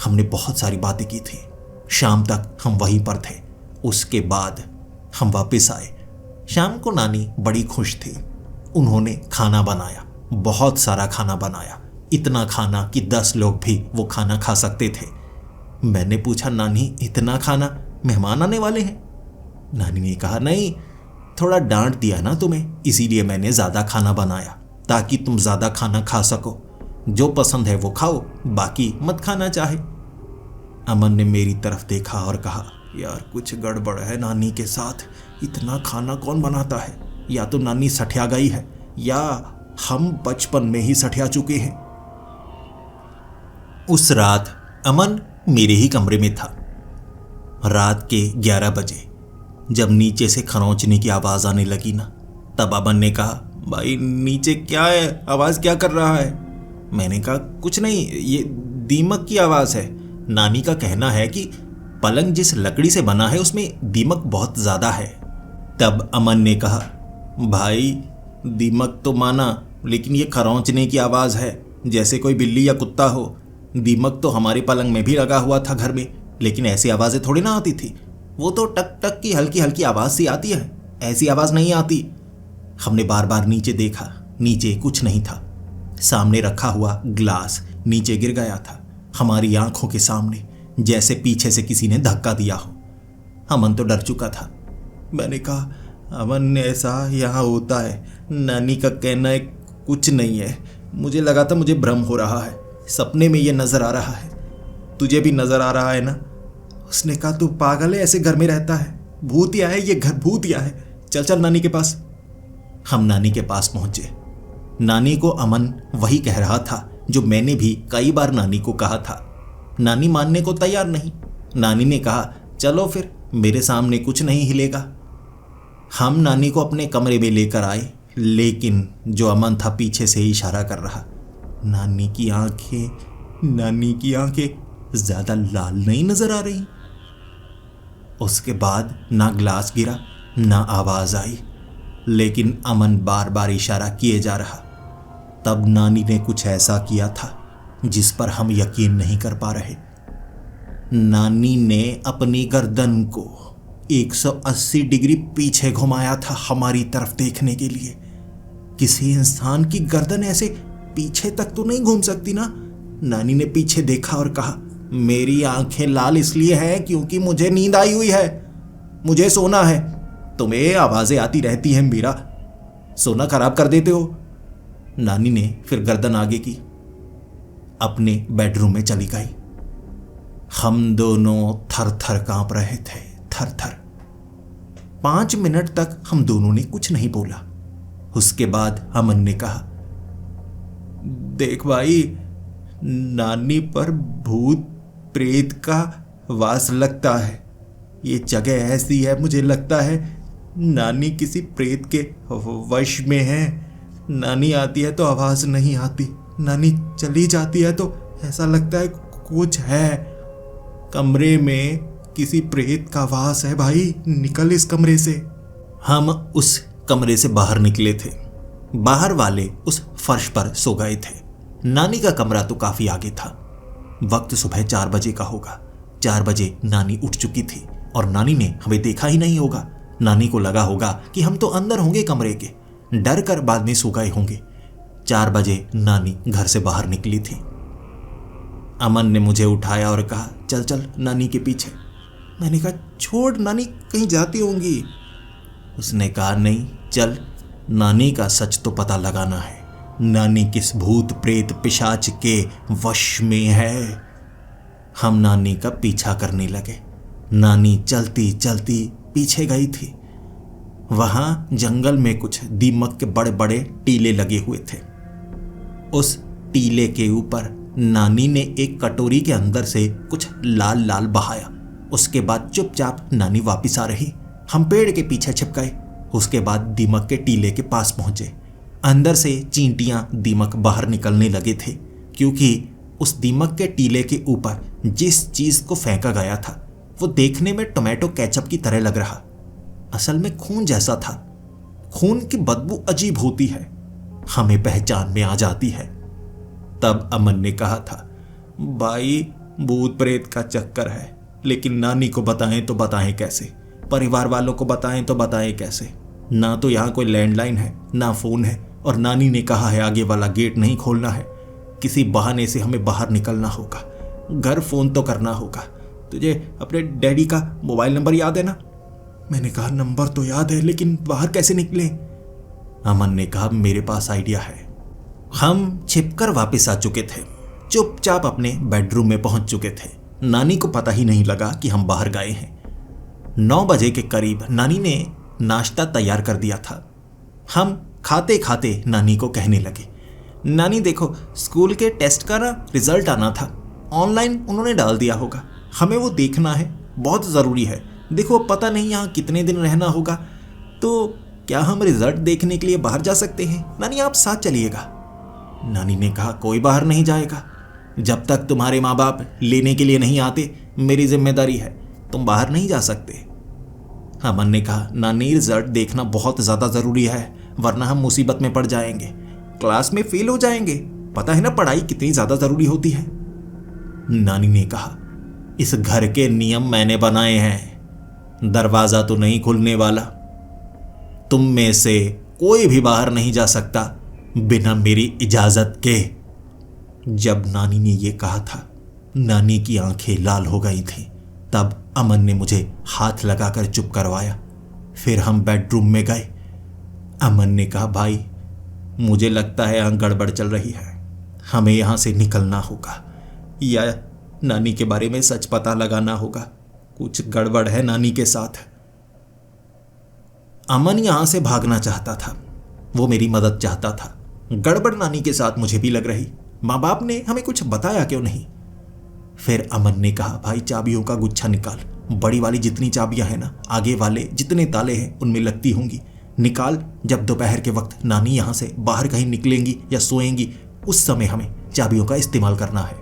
हमने बहुत सारी बातें की थी। शाम तक हम वहीं पर थे। उसके बाद हम वापस आए। शाम को नानी बड़ी खुश थी। उन्होंने खाना बनाया, बहुत सारा खाना बनाया, इतना खाना कि 10 लोग भी वो खाना खा सकते थे। मैंने पूछा, नानी इतना खाना, मेहमान आने वाले हैं? नानी ने कहा, नहीं, थोड़ा डांट दिया ना तुम्हें, इसीलिए मैंने ज़्यादा खाना बनाया ताकि तुम ज़्यादा खाना खा सको। जो पसंद है वो खाओ, बाकी मत खाना चाहे। अमन ने मेरी तरफ देखा और कहा, यार कुछ गड़बड़ है नानी के साथ। इतना खाना कौन बनाता है? या तो नानी सठिया गई है या हम बचपन में ही सठिया चुके हैं। उस रात अमन मेरे ही कमरे में था। रात के 11 बजे जब नीचे से खरोंचने की आवाज़ आने लगी ना, तब अमन ने कहा, भाई नीचे क्या है, आवाज़ क्या कर रहा है? मैंने कहा, कुछ नहीं, ये दीमक की आवाज़ है। नानी का कहना है कि पलंग जिस लकड़ी से बना है उसमें दीमक बहुत ज़्यादा है। तब अमन ने कहा, भाई दीमक तो माना, लेकिन ये खरोंचने की आवाज़ है जैसे कोई बिल्ली या कुत्ता हो। दीमक तो हमारे पलंग में भी लगा हुआ था घर में, लेकिन ऐसी आवाज़ें थोड़ी ना आती थी। वो तो टक टक की हल्की हल्की आवाज़ सी आती है, ऐसी आवाज़ नहीं आती। हमने बार बार नीचे देखा, नीचे कुछ नहीं था। सामने रखा हुआ ग्लास नीचे गिर गया था, हमारी आंखों के सामने, जैसे पीछे से किसी ने धक्का दिया हो। अमन तो डर चुका था। मैंने कहा, अमन ऐसा यहाँ होता है, नानी का कहना है कुछ नहीं है। मुझे लगा था मुझे भ्रम हो रहा है, सपने में ये नज़र आ रहा है। तुझे भी नज़र आ रहा है ना? उसने कहा, तू पागल है, ऐसे घर में रहता है, भूतिया है ये घर, भूतिया है। चल चल नानी के पास। हम नानी के पास पहुंचे। नानी को अमन वही कह रहा था जो मैंने भी कई बार नानी को कहा था। नानी मानने को तैयार नहीं। नानी ने कहा, चलो फिर, मेरे सामने कुछ नहीं हिलेगा। हम नानी को अपने कमरे में लेकर आए, लेकिन जो अमन था पीछे से ही इशारा कर रहा। नानी की आंखें ज्यादा लाल नहीं नजर आ रही। उसके बाद ना ग्लास गिरा, ना आवाज आई, लेकिन अमन बार बार इशारा किए जा रहा। तब नानी ने कुछ ऐसा किया था जिस पर हम यकीन नहीं कर पा रहे। नानी ने अपनी गर्दन को 180 डिग्री पीछे घुमाया था हमारी तरफ देखने के लिए। किसी इंसान की गर्दन ऐसे पीछे तक तो नहीं घूम सकती ना। नानी ने पीछे देखा और कहा, मेरी आंखें लाल इसलिए हैं क्योंकि मुझे नींद आई हुई है, मुझे सोना है। तुम्हें आवाजें आती रहती हैं मीरा, सोना खराब कर देते हो। नानी ने फिर गर्दन आगे की, अपने बेडरूम में चली गई। हम दोनों थर थर कांप रहे थे, थर थर। 5 मिनट तक हम दोनों ने कुछ नहीं बोला। उसके बाद अमन ने कहा, देख भाई, नानी पर भूत प्रेत का वास लगता है। ये जगह ऐसी है, मुझे लगता है नानी किसी प्रेत के वश में है। नानी आती है तो आवाज नहीं आती, नानी चली जाती है तो ऐसा लगता है कुछ है। कमरे में किसी प्रेत का वास है भाई, निकल इस कमरे से। हम उस कमरे से बाहर निकले थे। बाहर वाले उस फर्श पर सो गए थे। नानी का कमरा तो काफी आगे था। वक्त सुबह 4 बजे का होगा। 4 बजे नानी उठ चुकी थी और नानी ने हमें देखा ही नहीं होगा। नानी को लगा होगा कि हम तो अंदर होंगे कमरे के, डर कर बाद में सो गए होंगे। 4 बजे नानी घर से बाहर निकली थी। अमन ने मुझे उठाया और कहा, चल चल नानी के पीछे। मैंने कहा, छोड़, नानी कहीं जाती होंगी। उसने कहा, नहीं चल, नानी का सच तो पता लगाना है। नानी किस भूत प्रेत पिशाच के वश में है। हम नानी का पीछा करने लगे। नानी चलती चलती पीछे गई थी। वहां जंगल में कुछ दीमक के बड़े बड़े टीले लगे हुए थे। उस टीले के ऊपर नानी ने एक कटोरी के अंदर से कुछ लाल लाल बहाया। उसके बाद चुपचाप नानी वापिस आ रही। हम पेड़ के पीछे छिप गए। उसके बाद दीमक के टीले के पास पहुंचे। अंदर से चींटियां दीमक बाहर निकलने लगे थे, क्योंकि उस दीमक के टीले के ऊपर जिस चीज को फेंका गया था वो देखने में टोमेटो केचप की तरह लग रहा। असल में खून जैसा था। खून की बदबू अजीब होती है, हमें पहचान में आ जाती है। तब अमन ने कहा था, भाई भूत प्रेत का चक्कर है, लेकिन नानी को बताएं तो बताएं कैसे, परिवार वालों को बताएं तो बताएं कैसे। ना तो यहाँ कोई लैंडलाइन है ना फोन है, और नानी ने कहा है आगे वाला गेट नहीं खोलना है। किसी बहाने से हमें बाहर निकलना होगा, घर फोन तो करना होगा। तुझे अपने डैडी का मोबाइल नंबर याद है ना? मैंने कहा नंबर तो याद है, लेकिन बाहर कैसे निकले? अमन ने कहा मेरे पास आइडिया है। हम छिपकर वापस आ चुके थे, चुपचाप अपने बेडरूम में पहुंच चुके थे। नानी को पता ही नहीं लगा कि हम बाहर गए हैं। 9 बजे के करीब नानी ने नाश्ता तैयार कर दिया था। हम खाते खाते नानी को कहने लगे, नानी देखो, स्कूल के टेस्ट का ना रिजल्ट आना था, ऑनलाइन उन्होंने डाल दिया होगा, हमें वो देखना है, बहुत ज़रूरी है। देखो पता नहीं यहाँ कितने दिन रहना होगा, तो क्या हम रिजल्ट देखने के लिए बाहर जा सकते हैं? नानी आप साथ चलिएगा। नानी ने कहा कोई बाहर नहीं जाएगा, जब तक तुम्हारे माँ बाप लेने के लिए नहीं आते मेरी जिम्मेदारी है, तुम बाहर नहीं जा सकते। अमन ने कहा नानी रिजल्ट देखना बहुत ज़्यादा ज़रूरी है, वरना हम मुसीबत में पड़ जाएंगे, क्लास में फेल हो जाएंगे। पता है ना पढ़ाई कितनी ज़्यादा ज़रूरी होती है। नानी ने कहा इस घर के नियम मैंने बनाए हैं, दरवाज़ा तो नहीं खुलने वाला, तुम में से कोई भी बाहर नहीं जा सकता बिना मेरी इजाज़त के। जब नानी ने यह कहा था, नानी की आंखें लाल हो गई थीं। तब अमन ने मुझे हाथ लगाकर चुप करवाया। फिर हम बेडरूम में गए। अमन ने कहा भाई मुझे लगता है यहाँ गड़बड़ चल रही है, हमें यहाँ से निकलना होगा, या नानी के बारे में सच पता लगाना होगा, कुछ गड़बड़ है नानी के साथ। अमन यहाँ से भागना चाहता था, वो मेरी मदद चाहता था। गड़बड़ नानी के साथ मुझे भी लग रही, माँ बाप ने हमें कुछ बताया क्यों नहीं? फिर अमन ने कहा भाई चाबियों का गुच्छा निकाल, बड़ी वाली जितनी चाबियां हैं ना, आगे वाले जितने ताले हैं उनमें लगती होंगी, निकाल। जब दोपहर के वक्त नानी यहाँ से बाहर कहीं निकलेंगी या सोएंगी, उस समय हमें चाबियों का इस्तेमाल करना है।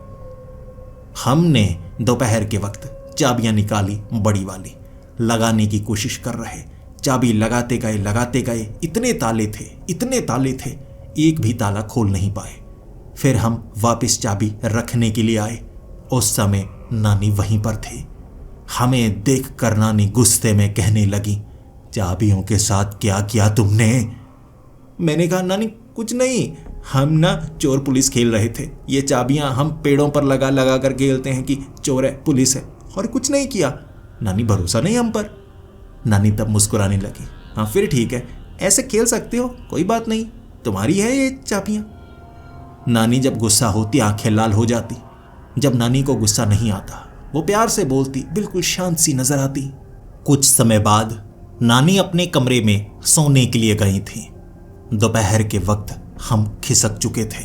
हमने दोपहर के वक्त चाबियां निकाली, बड़ी वाली लगाने की कोशिश कर रहे, चाबी लगाते गए, इतने ताले थे, एक भी ताला खोल नहीं पाए। फिर हम वापस चाबी रखने के लिए आए, उस समय नानी वहीं पर थी। हमें देखकर नानी गुस्से में कहने लगी, चाबियों के साथ क्या किया तुमने? मैंने कहा नानी कुछ नहीं, हम ना चोर पुलिस खेल रहे थे, ये चाबियां हम पेड़ों पर लगा लगा कर खेलते हैं कि चोर है पुलिस है, और कुछ नहीं किया। नानी भरोसा नहीं हम पर। नानी तब मुस्कुराने लगी, हाँ फिर ठीक है, ऐसे खेल सकते हो, कोई बात नहीं, तुम्हारी है ये चाबियां। नानी जब गुस्सा होती आंखें लाल हो जाती, जब नानी को गुस्सा नहीं आता वो प्यार से बोलती, बिल्कुल शांत सी नजर आती। कुछ समय बाद नानी अपने कमरे में सोने के लिए गई थी। दोपहर के वक्त हम खिसक चुके थे।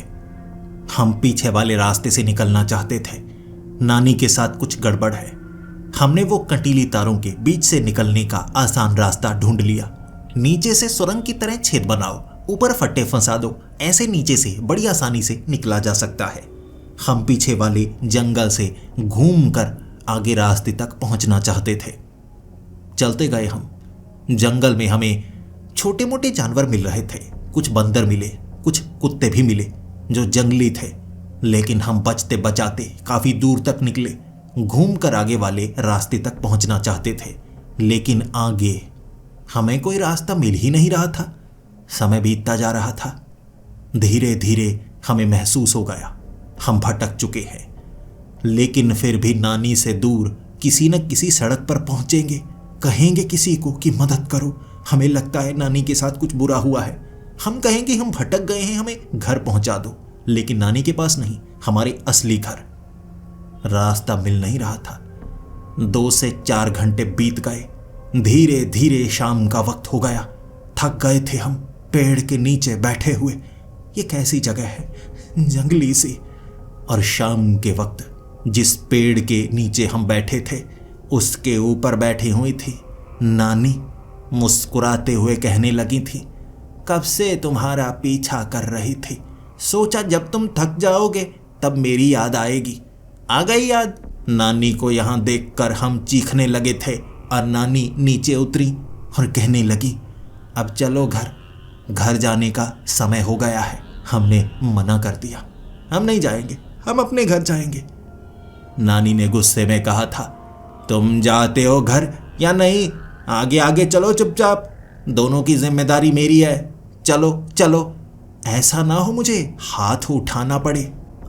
हम पीछे वाले रास्ते से निकलना चाहते थे। नानी के साथ कुछ गड़बड़ है। हमने वो कंटीली तारों के बीच से निकलने का आसान रास्ता ढूंढ लिया। नीचे से सुरंग की तरह छेद बनाओ, ऊपर फट्टे फंसा दो, ऐसे नीचे से बड़ी आसानी से निकला जा सकता है। हम पीछे वाले जंगल से घूमकर आगे रास्ते तक पहुंचना चाहते थे। चलते गए हम। जंगल में हमें छोटे मोटे जानवर मिल रहे थे, कुछ बंदर मिले, कुछ कुत्ते भी मिले जो जंगली थे, लेकिन हम बचते बचाते काफी दूर तक निकले। घूमकर आगे वाले रास्ते तक पहुंचना चाहते थे, लेकिन आगे हमें कोई रास्ता मिल ही नहीं रहा था। समय बीतता जा रहा था। धीरे धीरे हमें महसूस हो गया हम भटक चुके हैं, लेकिन फिर भी नानी से दूर किसी न किसी सड़क पर पहुंचेंगे, कहेंगे किसी को कि मदद करो, हमें लगता है नानी के साथ कुछ बुरा हुआ है। हम कहेंगे हम भटक गए हैं, हमें घर पहुंचा दो, लेकिन नानी के पास नहीं, हमारे असली घर। रास्ता मिल नहीं रहा था। 2 से 4 घंटे बीत गए। धीरे धीरे शाम का वक्त हो गया। थक गए थे हम पेड़ के नीचे बैठे हुए। ये कैसी जगह है, जंगली सी। और शाम के वक्त जिस पेड़ के नीचे हम बैठे थे उसके ऊपर बैठी हुई थी नानी। मुस्कुराते हुए कहने लगी थी, कब से तुम्हारा पीछा कर रही थी, सोचा जब तुम थक जाओगे तब मेरी याद आएगी। आ गई याद। नानी को यहाँ देखकर हम चीखने लगे थे और नानी नीचे उतरी और कहने लगी, अब चलो घर, घर जाने का समय हो गया है। हमने मना कर दिया, हम नहीं जाएंगे, हम अपने घर जाएंगे। नानी ने गुस्से में कहा था, तुम जाते हो घर या नहीं, आगे आगे चलो चुपचाप, दोनों की जिम्मेदारी मेरी है, चलो चलो, ऐसा ना हो मुझे हाथ उठाना पड़े।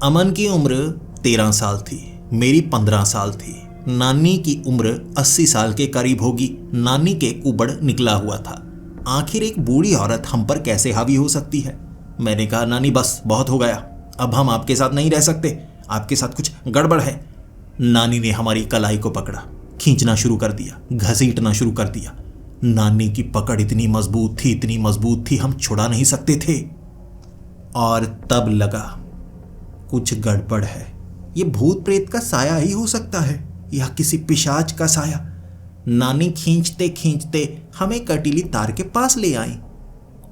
अमन की उम्र 13 साल थी, मेरी 15 साल थी। नानी की उम्र 80 साल के करीब होगी। नानी के कुबड़ निकला हुआ था। आखिर एक बूढ़ी औरत हम पर कैसे हावी हो सकती है। मैंने कहा, नानी बस बहुत हो गया, अब हम आपके साथ नहीं रह सकते, आपके साथ कुछ गड़बड़ है। नानी ने हमारी कलाई को पकड़ा, खींचना शुरू कर दिया, घसीटना शुरू कर दिया। नानी की पकड़ इतनी मजबूत थी, इतनी मजबूत थी, हम छुड़ा नहीं सकते थे। और तब लगा कुछ गड़बड़ है, ये भूत प्रेत का साया ही हो सकता है या किसी पिशाच का साया। नानी खींचते खींचते हमें कटीली तार के पास ले आई।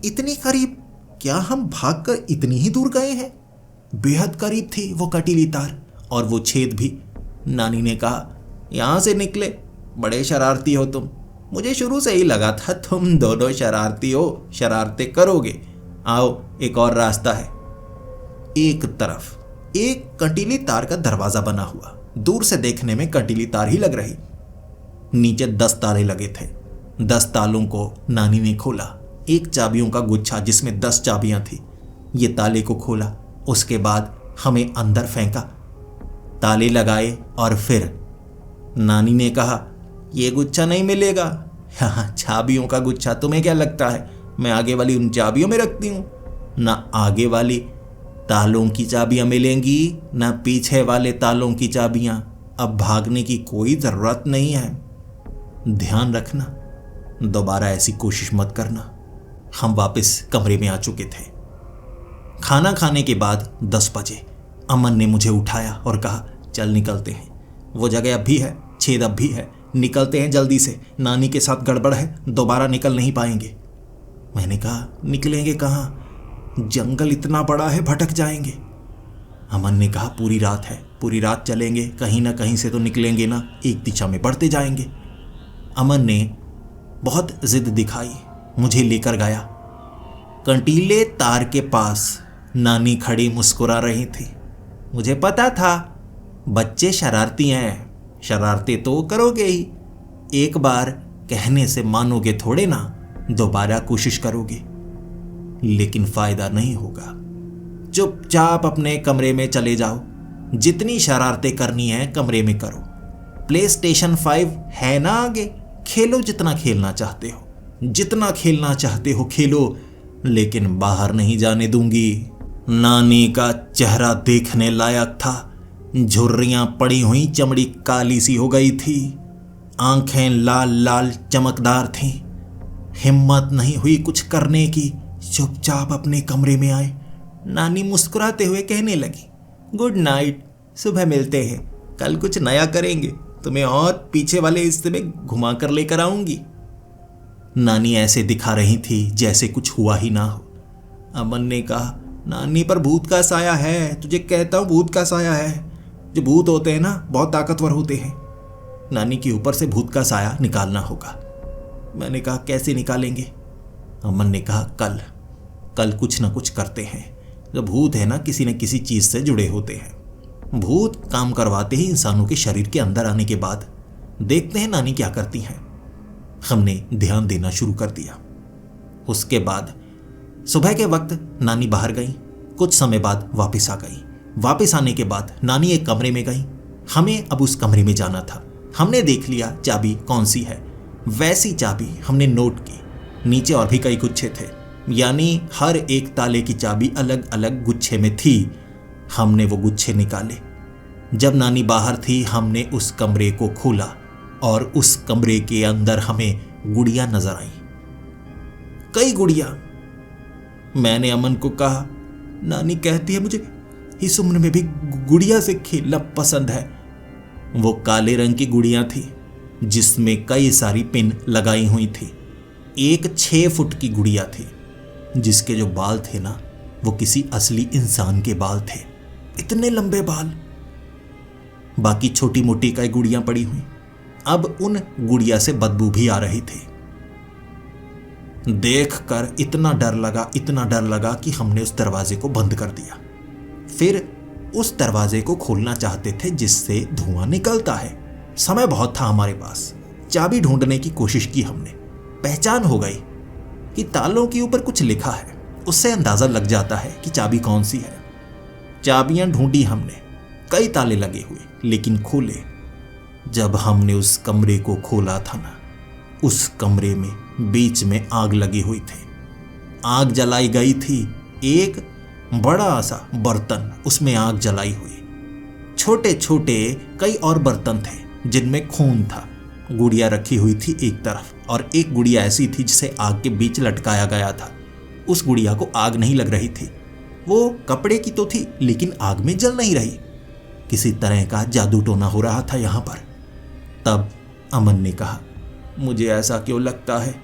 इतनी करीब, क्या हम भागकर इतनी ही दूर गए हैं? बेहद करीब थी वो कटीली तार और वो छेद भी। नानी ने कहा, यहां से निकले, बड़े शरारती हो तुम, मुझे शुरू से ही लगा था तुम दोनों शरारती हो, शरारतें करोगे, आओ एक और रास्ता है। एक तरफ एक कंटीली तार का दरवाजा बना हुआ, दूर से देखने में कंटीली तार ही लग रही। नीचे 10 ताले लगे थे। 10 तालों को नानी ने खोला, एक चाबियों का गुच्छा जिसमें 10 चाबियां थी। ये ताले को खोला, उसके बाद हमें अंदर फेंका, ताले लगाए और फिर नानी ने कहा, ये गुच्छा नहीं मिलेगा, हाँ चाबियों का गुच्छा, तुम्हें क्या लगता है मैं आगे वाली उन चाबियों में रखती हूँ? ना आगे वाली तालों की चाबियां मिलेंगी, ना पीछे वाले तालों की चाबियां। अब भागने की कोई जरूरत नहीं है, ध्यान रखना, दोबारा ऐसी कोशिश मत करना। हम वापस कमरे में आ चुके थे। खाना खाने के बाद 10 बजे अमन ने मुझे उठाया और कहा, चल निकलते हैं, वो जगह अब भी है, छेद अब भी है, निकलते हैं जल्दी से, नानी के साथ गड़बड़ है, दोबारा निकल नहीं पाएंगे। मैंने कहा, निकलेंगे कहाँ, जंगल इतना बड़ा है, भटक जाएंगे। अमन ने कहा, पूरी रात है, पूरी रात चलेंगे, कहीं ना कहीं से तो निकलेंगे ना, एक दिशा में बढ़ते जाएंगे। अमन ने बहुत जिद दिखाई, मुझे लेकर गया। कंटीले तार के पास नानी खड़ी मुस्कुरा रही थी। मुझे पता था बच्चे शरारती हैं, शरारतें तो करोगे ही, एक बार कहने से मानोगे थोड़े ना, दोबारा कोशिश करोगे लेकिन फायदा नहीं होगा। चुपचाप अपने कमरे में चले जाओ, जितनी शरारतें करनी है कमरे में करो। PlayStation 5 है ना आगे, खेलो जितना खेलना चाहते हो, जितना खेलना चाहते हो खेलो, लेकिन बाहर नहीं जाने दूंगी। नानी का चेहरा देखने लायक था। झुर्रियां पड़ी हुई चमड़ी काली सी हो गई थी, आंखें लाल लाल चमकदार थीं। हिम्मत नहीं हुई कुछ करने की, चुपचाप अपने कमरे में आए। नानी मुस्कुराते हुए कहने लगी, गुड नाइट, सुबह मिलते हैं, कल कुछ नया करेंगे, तुम्हें और पीछे वाले हिस्से में घुमा कर लेकर आऊंगी। नानी ऐसे दिखा रही थी जैसे कुछ हुआ ही ना हो। अमन ने कहा, नानी पर भूत का साया है, तुझे कहता हूँ भूत का साया है। जो भूत होते हैं ना बहुत ताकतवर होते हैं, नानी के ऊपर से भूत का साया निकालना होगा। मैंने कहा, कैसे निकालेंगे? अमन ने कहा, कल कुछ ना कुछ करते हैं। जो भूत है ना किसी न किसी चीज से जुड़े होते हैं। भूत काम करवाते ही इंसानों के शरीर के अंदर आने के बाद देखते हैं नानी क्या करती हैं। हमने ध्यान देना शुरू कर दिया। उसके बाद सुबह के वक्त नानी बाहर गई, कुछ समय बाद वापस आ गई। वापस आने के बाद नानी एक कमरे में गई, हमें अब उस कमरे में जाना था। हमने देख लिया चाबी कौन सी है, वैसी चाबी हमने नोट की। नीचे और भी कई गुच्छे थे, यानी हर एक ताले की चाबी अलग अलग गुच्छे में थी। हमने वो गुच्छे निकाले। जब नानी बाहर थी हमने उस कमरे को खोला और उस कमरे के अंदर हमें गुड़िया नजर आई, कई गुड़िया। मैंने अमन को कहा, नानी कहती है मुझे इस उम्र में भी गुड़िया से खेलना पसंद है। वो काले रंग की गुड़िया थी जिसमें कई सारी पिन लगाई हुई थी। एक 6 फुट की गुड़िया थी जिसके जो बाल थे ना, वो किसी असली इंसान के बाल थे, इतने लंबे बाल। बाकी छोटी मोटी कई गुड़ियां पड़ी हुई। अब उन गुड़िया से बदबू भी आ रही थी। देखकर इतना डर लगा कि हमने उस दरवाजे को बंद कर दिया। फिर उस दरवाजे को खोलना चाहते थे जिससे धुआं निकलता है। समय बहुत था हमारे पास। चाबी ढूंढने की कोशिश की हमने। पहचान हो गई कि तालों के ऊपर कुछ लिखा है, उससे अंदाजा लग जाता है कि चाबी कौन सी है। चाबियां ढूंढी हमने, कई ताले लगे हुए, लेकिन खोले। जब हमने उस कमरे को खोला था ना, उस कमरे में बीच में आग लगी हुई थी। आग जलाई गई थी। एक बड़ा सा बर्तन, उसमें आग जलाई हुई। छोटे छोटे कई और बर्तन थे जिनमें खून था। गुड़िया रखी हुई थी एक तरफ, और एक गुड़िया ऐसी थी जिसे आग के बीच लटकाया गया था। उस गुड़िया को आग नहीं लग रही थी। वो कपड़े की तो थी, लेकिन आग में जल नहीं रही। किसी तरह का जादू टोना हो रहा था यहाँ पर। तब अमन ने कहा, मुझे ऐसा क्यों लगता है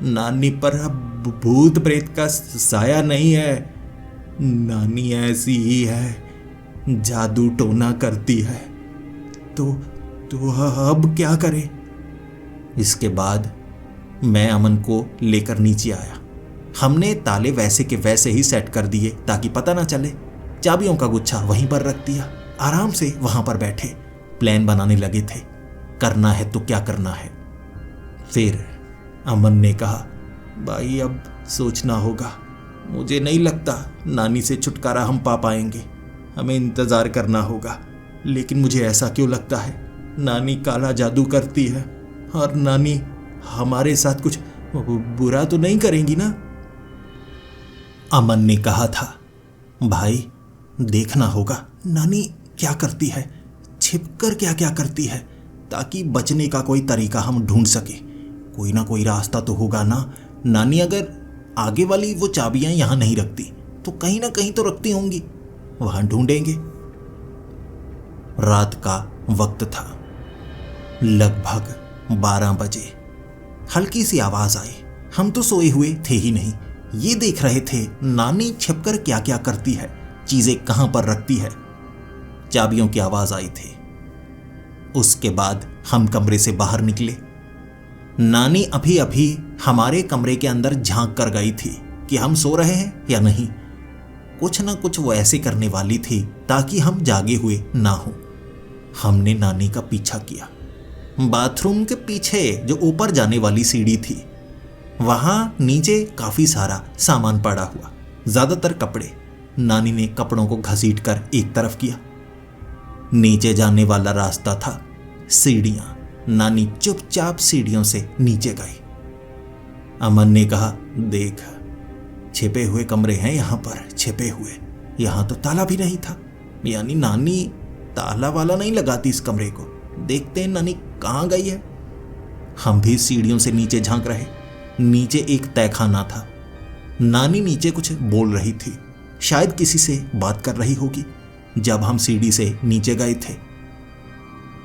नानी पर अब भूत प्रेत का साया नहीं है। नानी ऐसी ही है, जादू टोना करती है। तो अब क्या करें? इसके बाद मैं अमन को लेकर नीचे आया। हमने ताले वैसे के वैसे ही सेट कर दिए ताकि पता ना चले। चाबियों का गुच्छा वहीं पर रख दिया। आराम से वहां पर बैठे प्लान बनाने लगे थे, करना है तो क्या करना है। फिर अमन ने कहा, भाई अब सोचना होगा। मुझे नहीं लगता नानी से छुटकारा हम पा पाएंगे, हमें इंतजार करना होगा। लेकिन मुझे ऐसा क्यों लगता है नानी काला जादू करती है, और नानी हमारे साथ कुछ बुरा तो नहीं करेंगी ना? अमन ने कहा था, भाई देखना होगा नानी क्या करती है, छिपकर क्या क्या करती है, ताकि बचने का कोई तरीका हम ढूंढ सके। कोई ना कोई रास्ता तो होगा ना। नानी अगर आगे वाली वो चाबियां यहां नहीं रखती तो कहीं ना कहीं तो रखती होंगी, वहां ढूंढेंगे। रात का वक्त था, लगभग 12 बजे। हल्की सी आवाज आई। हम तो सोए हुए थे ही नहीं, ये देख रहे थे नानी छिपकर क्या क्या करती है, चीजें कहां पर रखती है। चाबियों की आवाज आई थी। उसके बाद हम कमरे से बाहर निकले। नानी अभी अभी हमारे कमरे के अंदर झांक कर गई थी कि हम सो रहे हैं या नहीं। कुछ ना कुछ वो ऐसे करने वाली थी ताकि हम जागे हुए ना हो। हमने नानी का पीछा किया। बाथरूम के पीछे जो ऊपर जाने वाली सीढ़ी थी, वहां नीचे काफी सारा सामान पड़ा हुआ, ज्यादातर कपड़े। नानी ने कपड़ों को घसीट कर एक तरफ किया। नीचे जाने वाला रास्ता था, सीढ़ियां। नानी चुपचाप सीढ़ियों से नीचे गई। अमन ने कहा, देख छिपे हुए कमरे हैं यहां पर, छिपे हुए। यहां तो ताला भी नहीं था, यानी नानी ताला वाला नहीं लगाती इस कमरे को। देखते हैं नानी कहां गई है। हम भी सीढ़ियों से नीचे झांक रहे। नीचे एक तहखाना था। नानी नीचे कुछ बोल रही थी, शायद किसी से बात कर रही होगी। जब हम सीढ़ी से नीचे गए थे,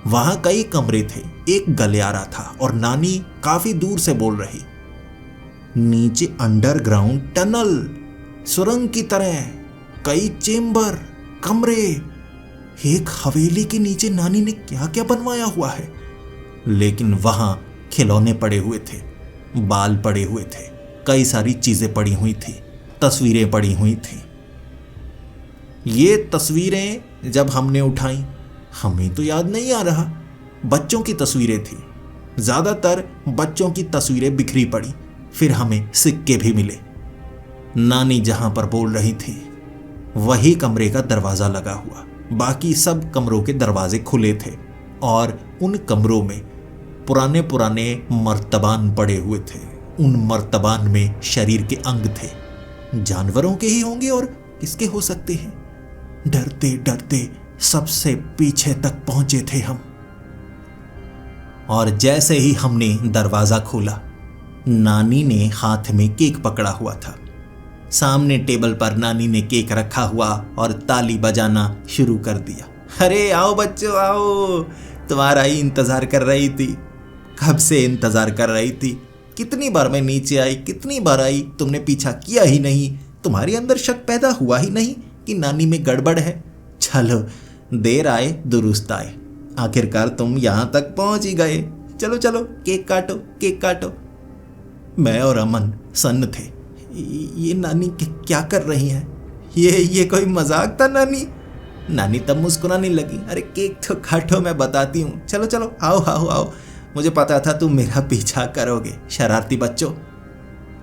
वहां कई कमरे थे, एक गलियारा था और नानी काफी दूर से बोल रही। नीचे अंडरग्राउंड टनल, सुरंग की तरह कई चेंबर, कमरे। एक हवेली के नीचे नानी ने क्या क्या बनवाया हुआ है। लेकिन वहां खिलौने पड़े हुए थे, बाल पड़े हुए थे, कई सारी चीजें पड़ी हुई थी, तस्वीरें पड़ी हुई थी। ये तस्वीरें जब हमने उठाई, हमें तो याद नहीं आ रहा। बच्चों की तस्वीरें थी, ज्यादातर बच्चों की तस्वीरें बिखरी पड़ी। फिर हमें सिक्के भी मिले। नानी जहां पर बोल रही थी वही कमरे का दरवाजा लगा हुआ, बाकी सब कमरों के दरवाजे खुले थे और उन कमरों में पुराने पुराने मर्तबान पड़े हुए थे। उन मर्तबान में शरीर के अंग थे, जानवरों के ही होंगे और किसके हो सकते हैं। डरते डरते सबसे पीछे तक पहुंचे थे हम। और जैसे ही हमने दरवाजा खोला, नानी ने हाथ में केक पकड़ा हुआ था। सामने टेबल पर नानी ने केक रखा हुआ और ताली बजाना शुरू कर दिया। अरे आओ बच्चों आओ, तुम्हारा ही इंतजार कर रही थी, कब से इंतजार कर रही थी। कितनी बार मैं नीचे आई, कितनी बार आई, तुमने पीछा किया ही नहीं। तुम्हारे अंदर शक पैदा हुआ ही नहीं कि नानी में गड़बड़ है। चलो, देर आए दुरुस्त आए, आखिरकार तुम यहाँ तक पहुँच ही गए। चलो चलो, केक काटो, केक काटो। मैं और अमन सन्न थे। ये नानी क्या कर रही हैं? ये कोई मजाक था नानी? नानी तब मुस्कुराने लगी। अरे केक तो काटो, मैं बताती हूँ। चलो चलो, आओ आओ आओ, मुझे पता था तुम मेरा पीछा करोगे, शरारती बच्चों।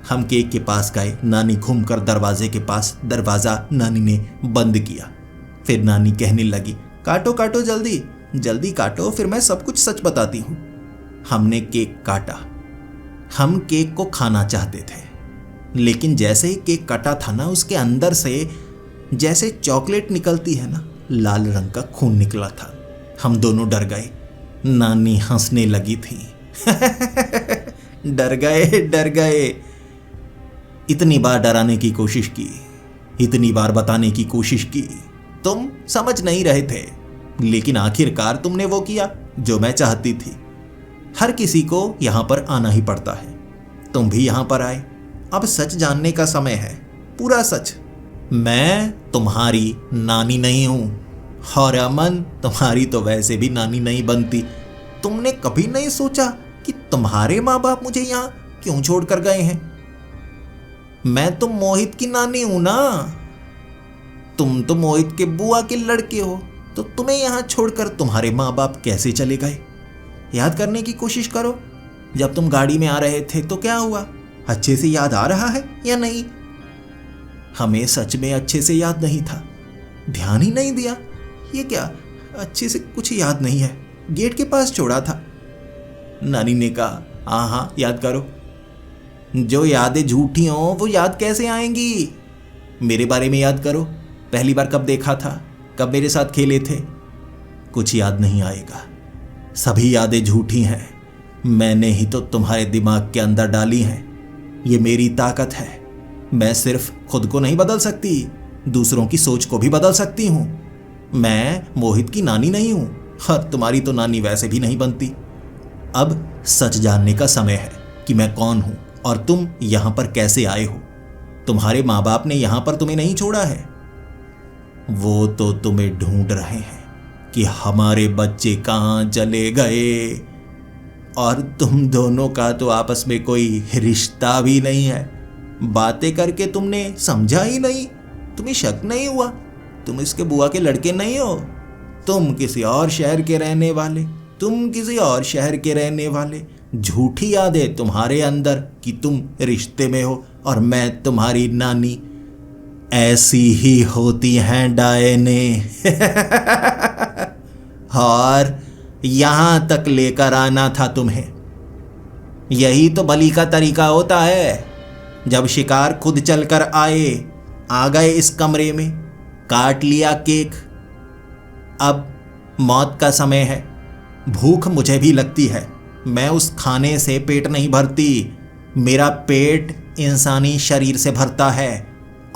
हम केक के पास गए। नानी घूमकर दरवाजे के पास, दरवाजा नानी ने बंद किया। फिर नानी कहने लगी, काटो काटो, जल्दी जल्दी काटो, फिर मैं सब कुछ सच बताती हूँ। हमने केक काटा। हम केक को खाना चाहते थे, लेकिन जैसे ही केक कटा था ना, उसके अंदर से जैसे चॉकलेट निकलती है ना, लाल रंग का खून निकला था। हम दोनों डर गए। नानी हंसने लगी थी। डर गए। इतनी बार डराने की कोशिश की, इतनी बार बताने की कोशिश की, तुम समझ नहीं रहे थे, लेकिन आखिरकार तुमने वो किया जो मैं चाहती थी। हर किसी को यहां पर आना ही पड़ता है। तुम भी यहां पर आए। अब सच जानने का समय है, पूरा सच। मैं तुम्हारी नानी नहीं हूं, और अमन तुम्हारी तो वैसे भी नानी नहीं बनती। तुमने कभी नहीं सोचा कि तुम्हारे माँ बाप मुझे यहाँ क्यों छोड़ कर गए हैं? मैं तो मोहित की नानी हूं ना। तुम तो मोहित के बुआ के लड़के हो, तो तुम्हें यहाँ छोड़कर तुम्हारे माँ बाप कैसे चले गए? याद करने की कोशिश करो। जब तुम गाड़ी में आ रहे थे तो क्या हुआ? अच्छे से याद आ रहा है या नहीं? हमें सच में अच्छे से याद नहीं था, ध्यान ही नहीं दिया। ये क्या, अच्छे से कुछ याद नहीं है, गेट के पास छोड़ा था। नानी ने कहा, हाँ हाँ याद करो। जो यादें झूठी हों वो याद कैसे आएंगी? मेरे बारे में याद करो। पहली बार कब देखा था, कब मेरे साथ खेले थे? कुछ याद नहीं आएगा। सभी यादें झूठी हैं। मैंने ही तो तुम्हारे दिमाग के अंदर डाली हैं। ये मेरी ताकत है। मैं सिर्फ खुद को नहीं बदल सकती, दूसरों की सोच को भी बदल सकती हूँ। मैं मोहित की नानी नहीं हूँ, और तुम्हारी तो नानी वैसे भी नहीं बनती। अब सच जानने का समय है कि मैं कौन हूँ और तुम यहाँ पर कैसे आए हो। तुम्हारे माँ बाप ने यहाँ पर तुम्हें नहीं छोड़ा है। वो तो तुम्हें ढूंढ रहे हैं कि हमारे बच्चे कहाँ चले गए, और तुम दोनों का तो आपस में कोई रिश्ता भी नहीं है। बातें करके तुमने समझा ही नहीं, तुम्हें शक नहीं हुआ तुम इसके बुआ के लड़के नहीं हो। तुम किसी और शहर के रहने वाले, तुम किसी और शहर के रहने वाले। झूठी यादें तुम्हारे अंदर कि तुम रिश्ते में हो और मैं तुम्हारी नानी। ऐसी ही होती हैं डायने। और यहां तक लेकर आना था तुम्हें। यही तो बलि का तरीका होता है। जब शिकार खुद चलकर आए, आ गए इस कमरे में, काट लिया केक। अब मौत का समय है। भूख मुझे भी लगती है, मैं उस खाने से पेट नहीं भरती। मेरा पेट इंसानी शरीर से भरता है,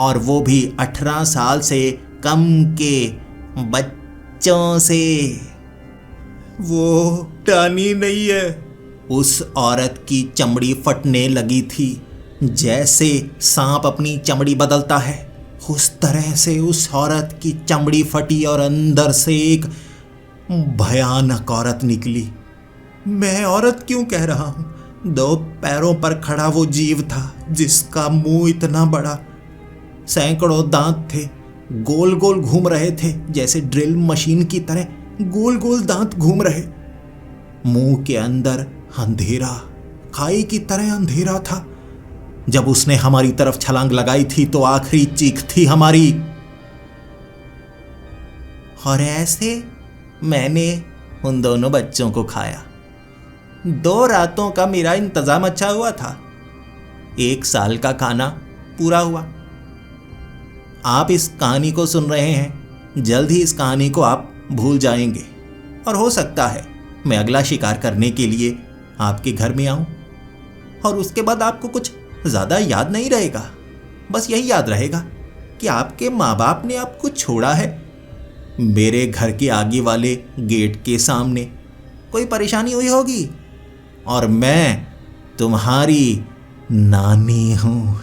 और वो भी 18 साल से कम के बच्चों से। वो टानी नहीं है। उस औरत की चमड़ी फटने लगी थी। जैसे सांप अपनी चमड़ी बदलता है, उस तरह से उस औरत की चमड़ी फटी और अंदर से एक भयानक औरत निकली। मैं औरत क्यों कह रहा हूं? 2 पैरों पर खड़ा वो जीव था, जिसका मुंह इतना बड़ा, सैकड़ों दांत थे, गोल गोल घूम रहे थे, जैसे ड्रिल मशीन की तरह गोल गोल दांत घूम रहे। मुंह के अंदर अंधेरा, खाई की तरह अंधेरा था। जब उसने हमारी तरफ छलांग लगाई थी तो आखिरी चीख थी हमारी। और ऐसे मैंने उन दोनों बच्चों को खाया। 2 रातों का मेरा इंतजाम अच्छा हुआ था। 1 साल का खाना पूरा हुआ। आप इस कहानी को सुन रहे हैं, जल्द ही इस कहानी को आप भूल जाएंगे, और हो सकता है मैं अगला शिकार करने के लिए आपके घर में आऊं, और उसके बाद आपको कुछ ज़्यादा याद नहीं रहेगा। बस यही याद रहेगा कि आपके माँ बाप ने आपको छोड़ा है। मेरे घर के आगे वाले गेट के सामने कोई परेशानी हुई होगी, और मैं तुम्हारी नानी हूं।